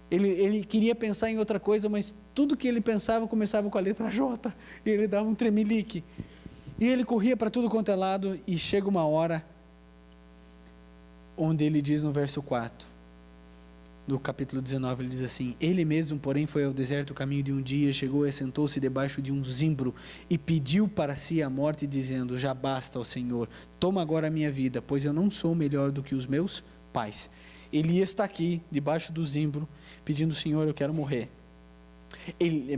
Ele queria pensar em outra coisa, mas tudo que ele pensava começava com a letra J, e ele dava um tremelique, e ele corria para tudo quanto é lado, e chega uma hora, onde ele diz no verso 4, no capítulo 19, ele diz assim, ele mesmo, porém, foi ao deserto o caminho de um dia, chegou e sentou-se debaixo de um zimbro, e pediu para si a morte, dizendo, já basta, ó Senhor, toma agora a minha vida, pois eu não sou melhor do que os meus pais. Elias está aqui, debaixo do zimbro, pedindo, Senhor, eu quero morrer.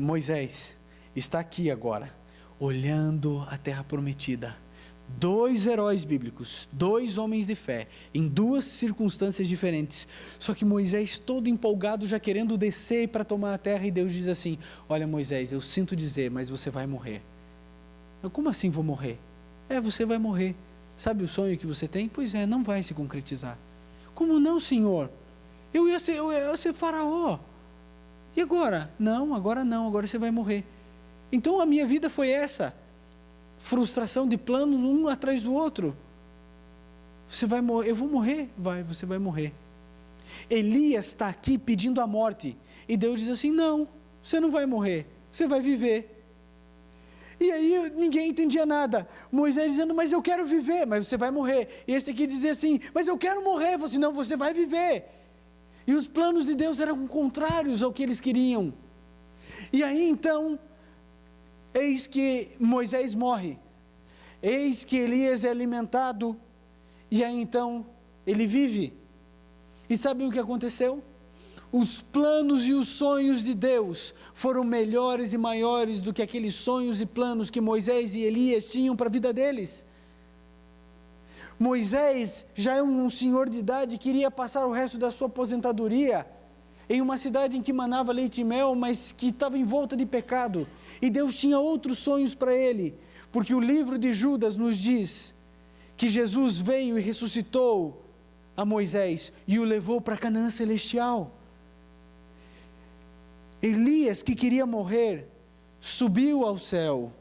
Moisés está aqui agora, olhando a terra prometida. 2 heróis bíblicos, 2 homens de fé, em 2 circunstâncias diferentes, só que Moisés todo empolgado, já querendo descer para tomar a terra, e Deus diz assim, olha Moisés, eu sinto dizer, mas você vai morrer. Eu, como assim vou morrer? Você vai morrer, sabe o sonho que você tem? Pois é, não vai se concretizar. Como não, Senhor? Eu ia ser faraó, e agora? Não, agora você vai morrer. Então a minha vida foi essa, frustração de planos um atrás do outro. Você vai morrer, eu vou morrer? Você vai morrer. Elias está aqui pedindo a morte, e Deus diz assim, não, você não vai morrer, você vai viver. E aí ninguém entendia nada, Moisés dizendo, mas eu quero viver, mas você vai morrer. E esse aqui dizia assim, mas eu quero morrer, você não, você vai viver. E os planos de Deus eram contrários ao que eles queriam. E aí então, eis que Moisés morre, eis que Elias é alimentado, e aí então ele vive. E sabem o que aconteceu? Os planos e os sonhos de Deus foram melhores e maiores do que aqueles sonhos e planos que Moisés e Elias tinham para a vida deles. Moisés já é um senhor de idade que iria passar o resto da sua aposentadoria em uma cidade em que manava leite e mel, mas que estava envolta de pecado. E Deus tinha outros sonhos para ele, porque o livro de Judas nos diz que Jesus veio e ressuscitou a Moisés e o levou para Canaã celestial. Elias, que queria morrer, subiu ao céu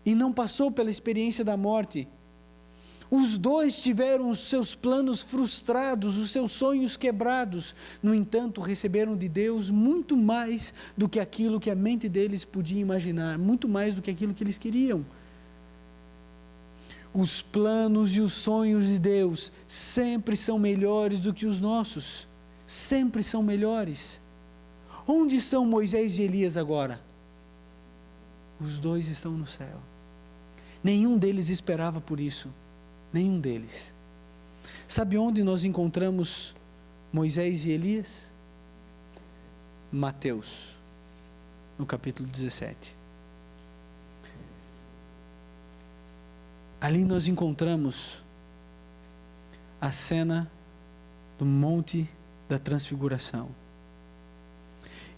e não passou pela experiência da morte. Os dois tiveram os seus planos frustrados, os seus sonhos quebrados. No entanto, receberam de Deus muito mais do que aquilo que a mente deles podia imaginar, muito mais do que aquilo que eles queriam. Os planos e os sonhos de Deus sempre são melhores do que os nossos. Sempre são melhores. Onde estão Moisés e Elias agora? Os dois estão no céu. Nenhum deles esperava por isso. Nenhum deles. Sabe onde nós encontramos Moisés e Elias? Mateus, no capítulo 17. Ali nós encontramos a cena do Monte da Transfiguração.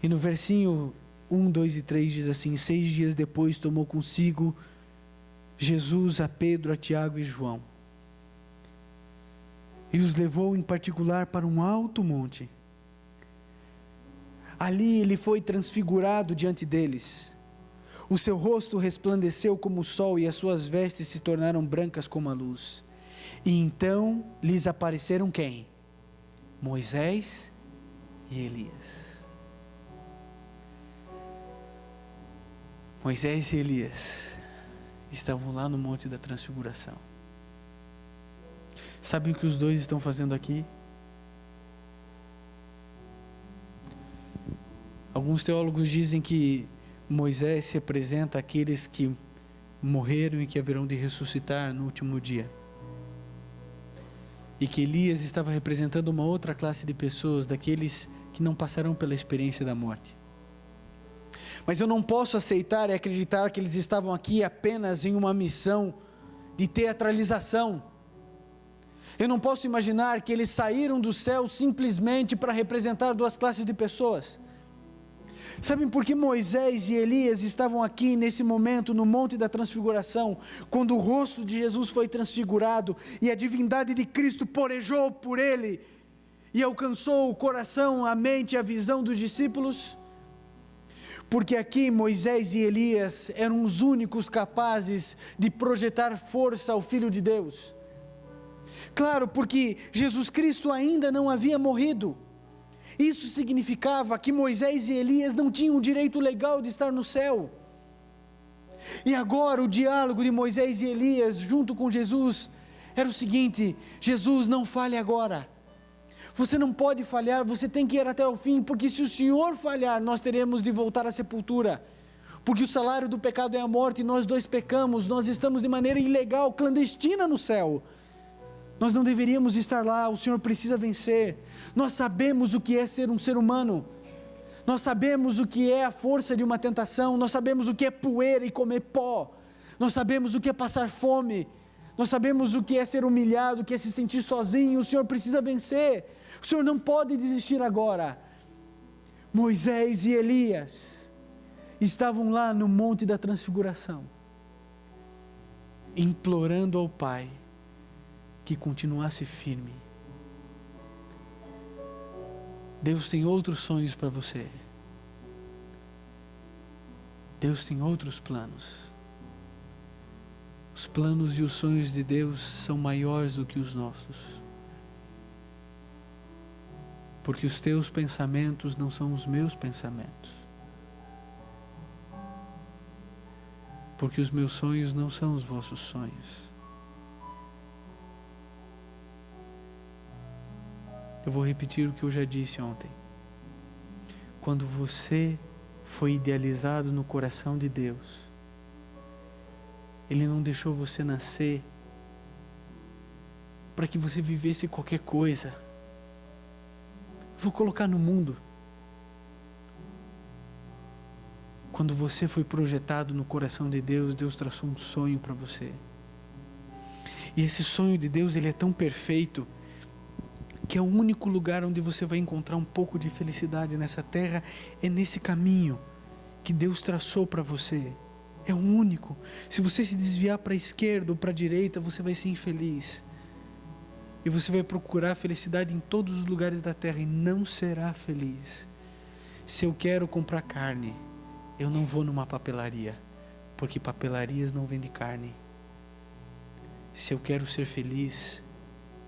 E no versinho 1, 2 e 3 diz assim: 6 dias depois tomou consigo Jesus a Pedro, a Tiago e João, e os levou em particular para um alto monte. Ali ele foi transfigurado diante deles. O seu rosto resplandeceu como o sol e as suas vestes se tornaram brancas como a luz. E então lhes apareceram quem? Moisés e Elias. Moisés e Elias estavam lá no Monte da Transfiguração. Sabe o que os dois estão fazendo aqui? Alguns teólogos dizem que Moisés representa aqueles que morreram e que haverão de ressuscitar no último dia. E que Elias estava representando uma outra classe de pessoas, daqueles que não passarão pela experiência da morte. Mas eu não posso aceitar e acreditar que eles estavam aqui apenas em uma missão de teatralização. Eu não posso imaginar que eles saíram do céu simplesmente para representar duas classes de pessoas. Sabem por que Moisés e Elias estavam aqui nesse momento no Monte da Transfiguração, quando o rosto de Jesus foi transfigurado e a divindade de Cristo porejou por ele e alcançou o coração, a mente e a visão dos discípulos? Porque aqui Moisés e Elias eram os únicos capazes de projetar força ao Filho de Deus. Claro, porque Jesus Cristo ainda não havia morrido. Isso significava que Moisés e Elias não tinham o direito legal de estar no céu. E agora o diálogo de Moisés e Elias junto com Jesus era o seguinte: Jesus, não fale agora. Você não pode falhar, você tem que ir até o fim, porque se o Senhor falhar, nós teremos de voltar à sepultura. Porque o salário do pecado é a morte, e nós dois pecamos, nós estamos de maneira ilegal, clandestina no céu. Nós não deveríamos estar lá, o Senhor precisa vencer. Nós sabemos o que é ser um ser humano. Nós sabemos o que é a força de uma tentação, nós sabemos o que é poeira e comer pó. Nós sabemos o que é passar fome. Nós sabemos o que é ser humilhado, o que é se sentir sozinho. O Senhor precisa vencer. O Senhor não pode desistir agora. Moisés e Elias estavam lá no Monte da Transfiguração, implorando ao Pai que continuasse firme. Deus tem outros sonhos para você. Deus tem outros planos. Os planos e os sonhos de Deus são maiores do que os nossos. Porque os teus pensamentos não são os meus pensamentos. Porque os meus sonhos não são os vossos sonhos. Eu vou repetir o que eu já disse ontem. Quando você foi idealizado no coração de Deus, Ele não deixou você nascer para que você vivesse qualquer coisa. vou colocar no mundo. Quando você foi projetado no coração de Deus, Deus traçou um sonho para você. E esse sonho de Deus, ele é tão perfeito, que é o único lugar onde você vai encontrar um pouco de felicidade nessa terra, é nesse caminho que Deus traçou para você. É o único. Se você se desviar para a esquerda ou para a direita, você vai ser infeliz. E você vai procurar felicidade em todos os lugares da terra e não será feliz. Se eu quero comprar carne, eu não vou numa papelaria, porque papelarias não vendem carne. Se eu quero ser feliz,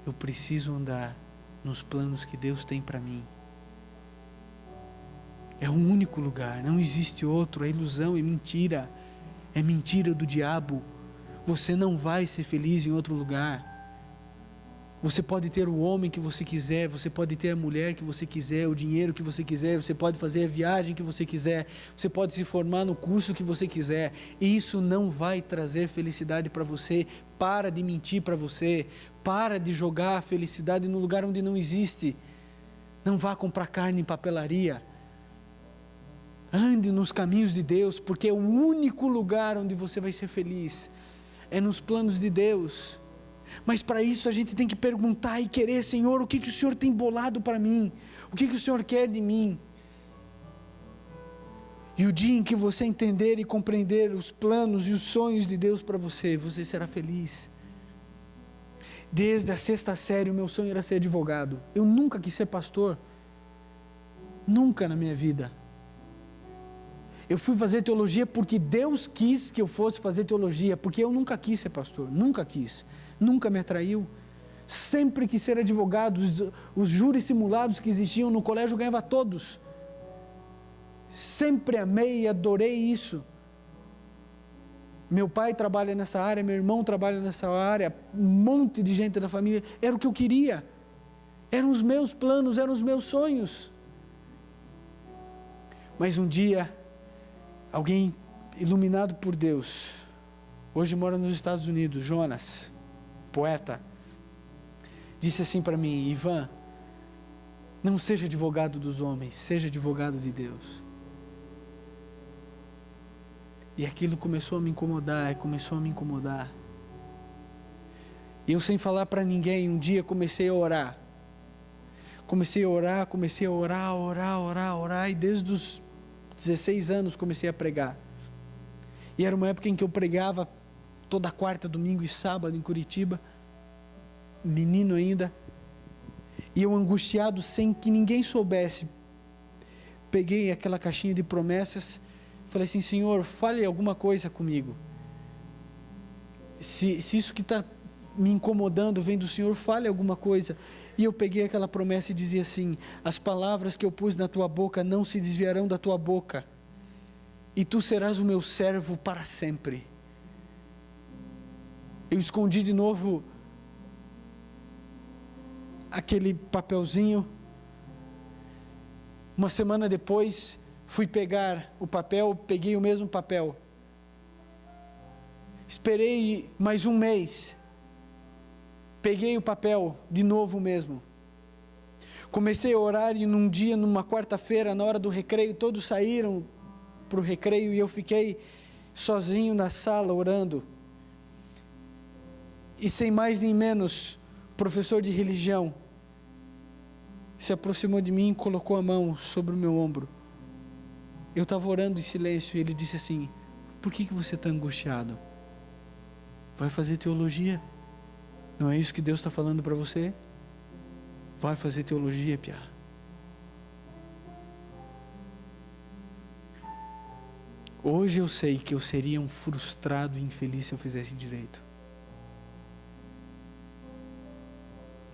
eu preciso andar nos planos que Deus tem para mim. É o único lugar, não existe outro, é ilusão, é mentira do diabo. Você não vai ser feliz em outro lugar. Você pode ter o homem que você quiser, você pode ter a mulher que você quiser, o dinheiro que você quiser, você pode fazer a viagem que você quiser, você pode se formar no curso que você quiser, e isso não vai trazer felicidade para você. Para de mentir para você, para de jogar a felicidade no lugar onde não existe. Não vá comprar carne em papelaria. Ande nos caminhos de Deus, porque é o único lugar onde você vai ser feliz, é nos planos de Deus. Mas para isso a gente tem que perguntar e querer: Senhor, o que o Senhor tem bolado para mim? O que o Senhor quer de mim? E o dia em que você entender e compreender os planos e os sonhos de Deus para você, você será feliz. Desde a 6ª série o meu sonho era ser advogado. Eu nunca quis ser pastor. Nunca na minha vida. Eu fui fazer teologia porque Deus quis que eu fosse fazer teologia, porque eu nunca quis ser pastor, nunca quis, nunca me atraiu. Sempre quis ser advogado, os júris simulados que existiam no colégio eu ganhava todos. Sempre amei e adorei isso. Meu pai trabalha nessa área, meu irmão trabalha nessa área, um monte de gente da família, era o que eu queria, eram os meus planos, eram os meus sonhos. Mas um dia, alguém iluminado por Deus, hoje mora nos Estados Unidos, Jonas, poeta, disse assim para mim: Ivan, não seja advogado dos homens, seja advogado de Deus. E aquilo começou a me incomodar, E eu, sem falar para ninguém, um dia comecei a orar. Comecei a orar, e desde os 16 anos comecei a pregar. E era uma época em que eu pregava toda quarta, domingo e sábado em Curitiba, menino ainda, e eu angustiado sem que ninguém soubesse, peguei aquela caixinha de promessas, falei assim: Senhor, fale alguma coisa comigo, se isso que está me incomodando vem do Senhor, fale alguma coisa. E eu peguei aquela promessa e dizia assim: as palavras que eu pus na tua boca não se desviarão da tua boca, e tu serás o meu servo para sempre. Eu escondi de novo aquele papelzinho. Uma semana depois, fui pegar o papel, peguei o mesmo papel. Esperei mais um mês. Peguei o papel, de novo mesmo. Comecei a orar e num dia, numa quarta-feira, na hora do recreio, todos saíram para o recreio e eu fiquei sozinho na sala orando. E sem mais nem menos, o professor de religião se aproximou de mim e colocou a mão sobre o meu ombro. Eu estava orando em silêncio e ele disse assim: por que você está angustiado? Vai fazer teologia? Não é isso que Deus está falando para você? Vai fazer teologia, piá. Hoje eu sei que eu seria um frustrado e infeliz se eu fizesse direito.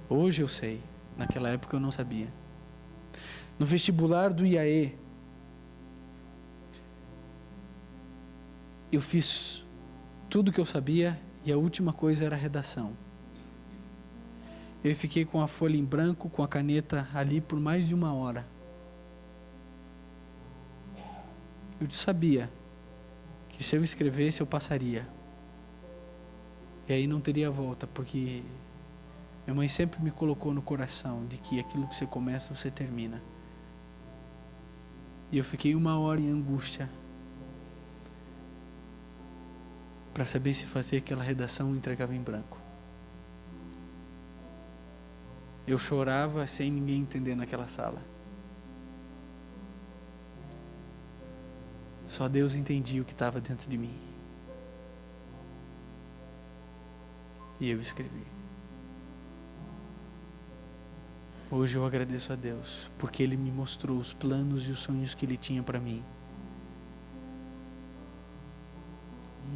Hoje eu sei. Naquela época eu não sabia. No vestibular do IAE, eu fiz tudo o que eu sabia e a última coisa era a redação. Eu fiquei com a folha em branco, com a caneta ali por mais de 1 hora. Eu sabia que se eu escrevesse eu passaria. E aí não teria volta, porque Minha mãe sempre me colocou no coração de que aquilo que você começa, você termina. E eu fiquei 1 hora em angústia para saber se fazia aquela redação e entregava em branco. Eu chorava sem ninguém entender naquela sala. Só Deus entendia o que estava dentro de mim. E eu escrevi. Hoje eu agradeço a Deus, porque Ele me mostrou os planos e os sonhos que Ele tinha para mim.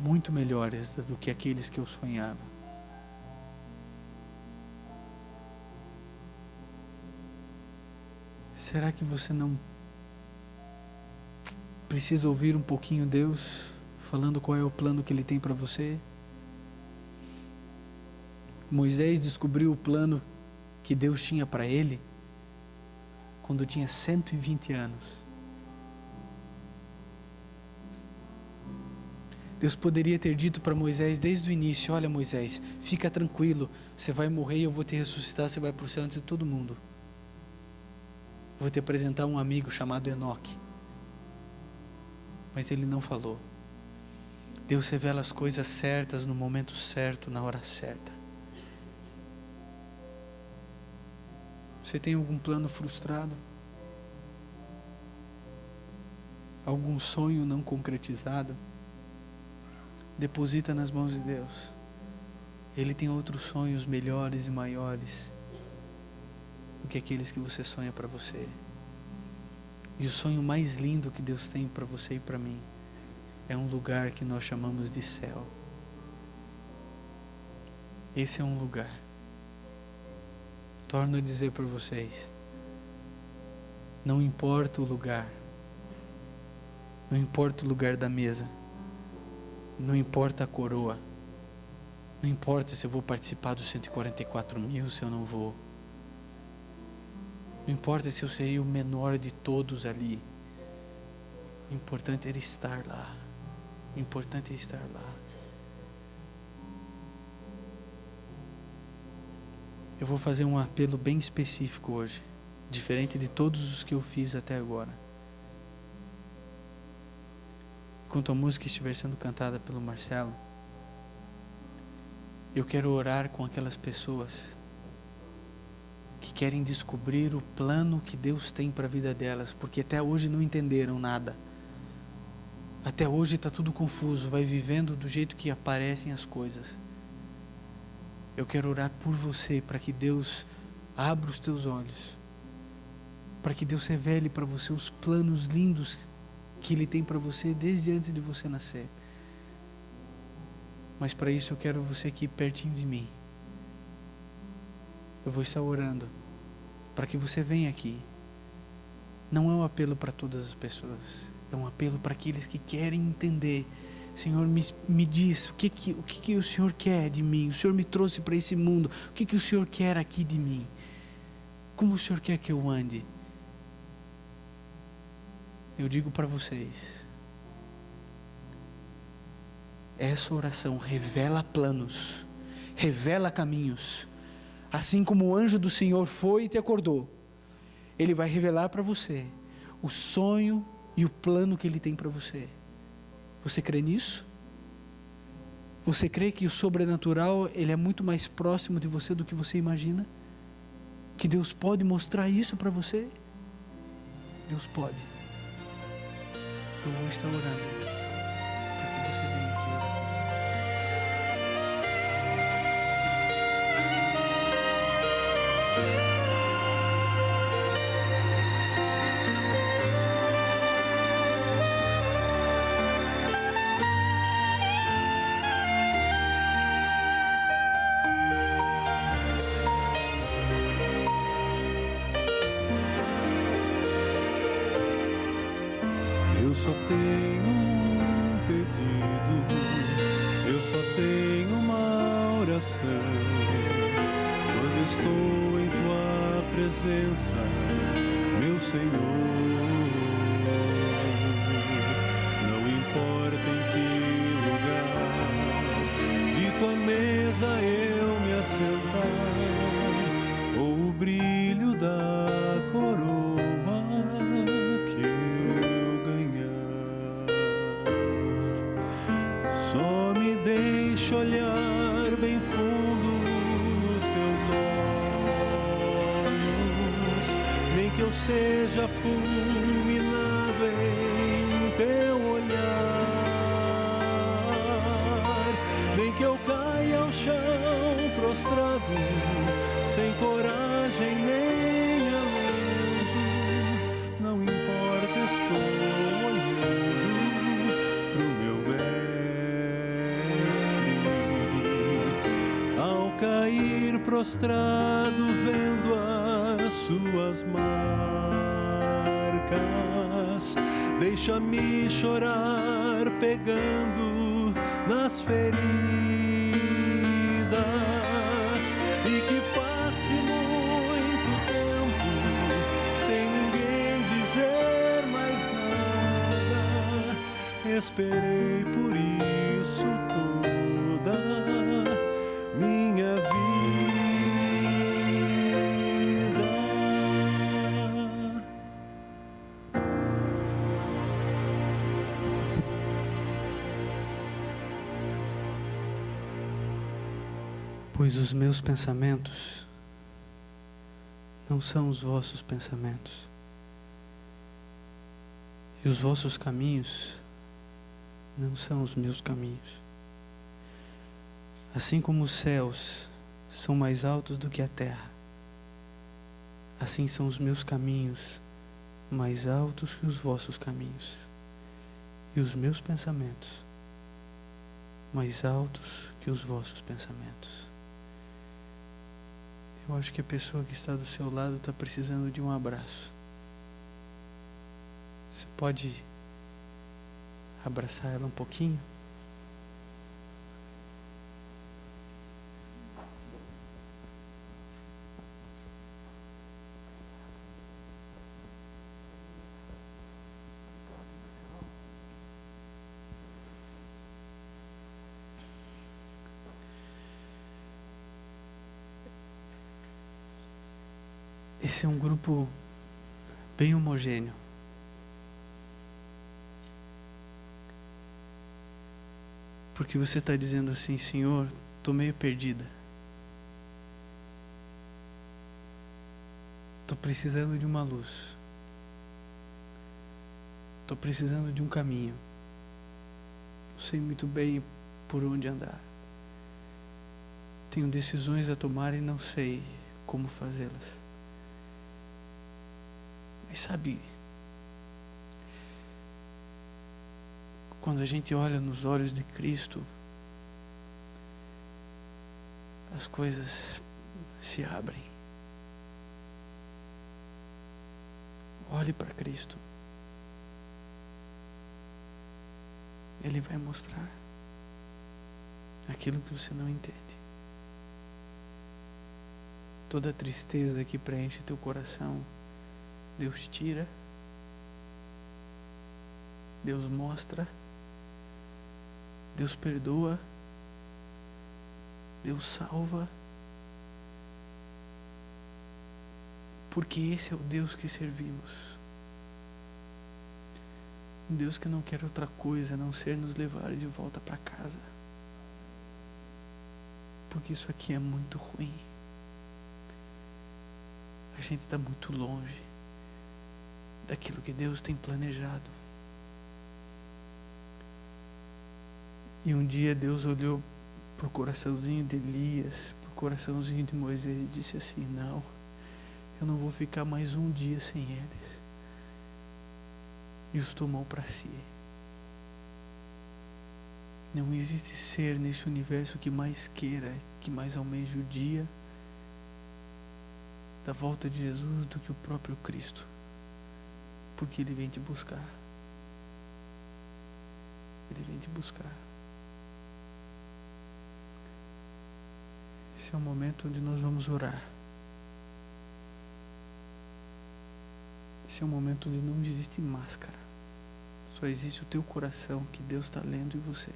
Muito melhores do que aqueles que eu sonhava. Será que você não precisa ouvir um pouquinho Deus falando qual é o plano que Ele tem para você? Moisés descobriu o plano que Deus tinha para ele quando tinha 120 anos. Deus poderia ter dito para Moisés desde o início: olha, Moisés, fica tranquilo, você vai morrer e eu vou te ressuscitar, você vai para o céu antes de todo mundo. Vou te apresentar um amigo chamado Enoque. Mas ele não falou. Deus revela as coisas certas no momento certo, na hora certa. Você tem algum plano frustrado? Algum sonho não concretizado? Deposita nas mãos de Deus. Ele tem outros sonhos melhores e maiores do que aqueles que você sonha para você. E o sonho mais lindo que Deus tem para você e para mim é um lugar que nós chamamos de céu. Esse é um lugar. Torno a dizer para vocês, não importa o lugar, não importa o lugar da mesa, não importa a coroa, não importa se eu vou participar dos 144 mil, se eu não vou, não importa se eu serei o menor de todos ali, o importante é estar lá, o importante é estar lá. Eu vou fazer um apelo bem específico hoje, diferente de todos os que eu fiz até agora. Enquanto a música estiver sendo cantada pelo Marcelo, eu quero orar com aquelas pessoas que querem descobrir o plano que Deus tem para a vida delas, porque até hoje não entenderam nada. Até hoje está tudo confuso, vai vivendo do jeito que aparecem as coisas. Eu quero orar por você, para que Deus abra os teus olhos, para que Deus revele para você os planos lindos que Ele tem para você desde antes de você nascer. Mas para isso eu quero você aqui pertinho de mim. Eu vou estar orando para que você venha aqui. Não é um apelo para todas as pessoas, é um apelo para aqueles que querem entender. Senhor, me diz o que o Senhor quer de mim. O Senhor me trouxe para esse mundo. O que o Senhor quer aqui de mim? Como o Senhor quer que eu ande? Eu digo para vocês, essa oração revela planos, revela caminhos. Assim como o anjo do Senhor foi e te acordou, Ele vai revelar para você o sonho e o plano que Ele tem para você. Você crê nisso? Você crê que o sobrenatural, ele é muito mais próximo de você do que você imagina? Que Deus pode mostrar isso para você? Deus pode. Eu vou estar orando para que você venha aqui orar comigo. Eu só tenho um pedido, eu só tenho uma oração. Quando estou em Tua presença, meu Senhor, não importa em que lugar de Tua mesa eu me assentar, seja fulminado em teu olhar, nem que eu caia ao chão prostrado, sem coragem nem alento. Não importa, estou olhando pro meu mestre. Ao cair prostrado, vendo as suas marcas, deixa-me chorar pegando nas feridas, e que passe muito tempo sem ninguém dizer mais nada. Esperei por isso toda minha vida. Pois os meus pensamentos não são os vossos pensamentos, e os vossos caminhos não são os meus caminhos. Assim como os céus são mais altos do que a terra, assim são os meus caminhos mais altos que os vossos caminhos, e os meus pensamentos mais altos que os vossos pensamentos. Eu acho que a pessoa que está do seu lado está precisando de um abraço. Você pode abraçar ela um pouquinho? Esse é um grupo bem homogêneo. Porque você está dizendo assim: Senhor, estou meio perdida. Estou precisando de uma luz. Estou precisando de um caminho. Não sei muito bem por onde andar. Tenho decisões a tomar e não sei como fazê-las. Mas sabe, quando a gente olha nos olhos de Cristo, as coisas se abrem. Olhe para Cristo. Ele vai mostrar aquilo que você não entende. Toda a tristeza que preenche teu coração, Deus tira, Deus mostra, Deus perdoa, Deus salva, porque esse é o Deus que servimos. Um Deus que não quer outra coisa a não ser nos levar de volta para casa, porque isso aqui é muito ruim. A gente está muito longe daquilo que Deus tem planejado. E um dia Deus olhou para o coraçãozinho de Elias, para o coraçãozinho de Moisés e disse assim: não, eu não vou ficar mais um dia sem eles. E os tomou para si. Não existe ser nesse universo que mais queira, que mais almeje o dia da volta de Jesus do que o próprio Cristo. Porque Ele vem te buscar. Ele vem te buscar. Esse é o momento onde nós vamos orar. Esse é o momento onde não existe máscara. Só existe o teu coração que Deus está lendo em você.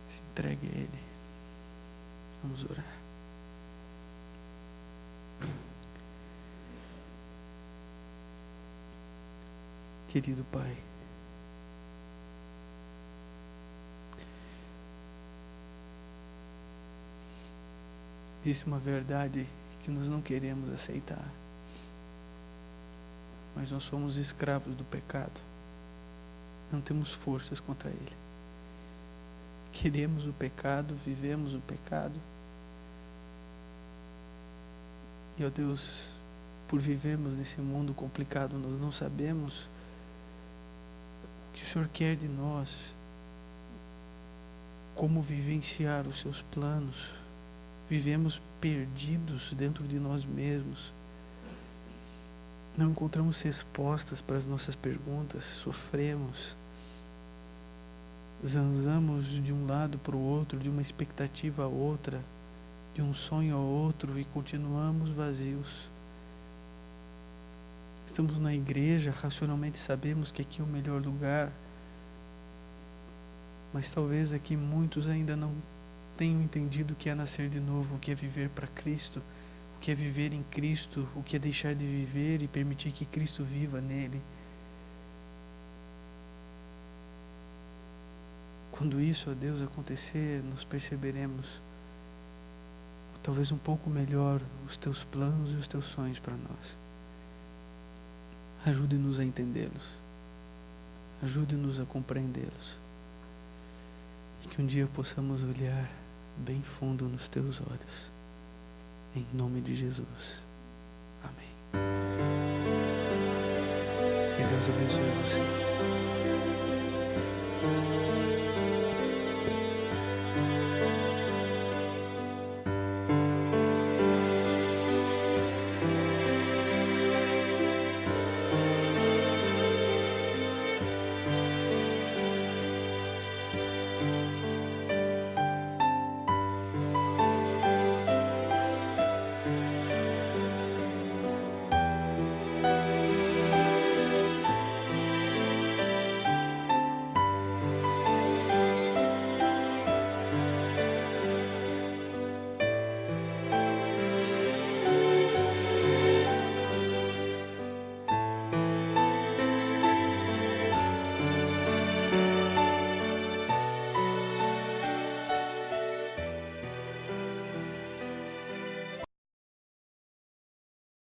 Se entregue a Ele. Vamos orar. Querido Pai, existe uma verdade que nós não queremos aceitar. mas nós somos escravos do pecado. Não temos forças contra ele. Queremos o pecado, vivemos o pecado. E, ó Deus, por vivermos nesse mundo complicado, nós não sabemos o que o Senhor quer de nós, como vivenciar os seus planos. Vivemos perdidos dentro de nós mesmos. Não encontramos respostas para as nossas perguntas, sofremos. Zanzamos de um lado para o outro, de uma expectativa a outra, de um sonho a outro e continuamos vazios. Estamos na igreja, racionalmente sabemos que aqui é o melhor lugar, mas talvez aqui muitos ainda não tenham entendido o que é nascer de novo, o que é viver para Cristo, o que é viver em Cristo, o que é deixar de viver e permitir que Cristo viva nele. Quando isso, ó Deus, acontecer, nós perceberemos, talvez um pouco melhor, os teus planos e os teus sonhos para nós. Ajude-nos a entendê-los. Ajude-nos a compreendê-los. E que um dia possamos olhar bem fundo nos teus olhos. Em nome de Jesus. Amém. Que Deus abençoe você.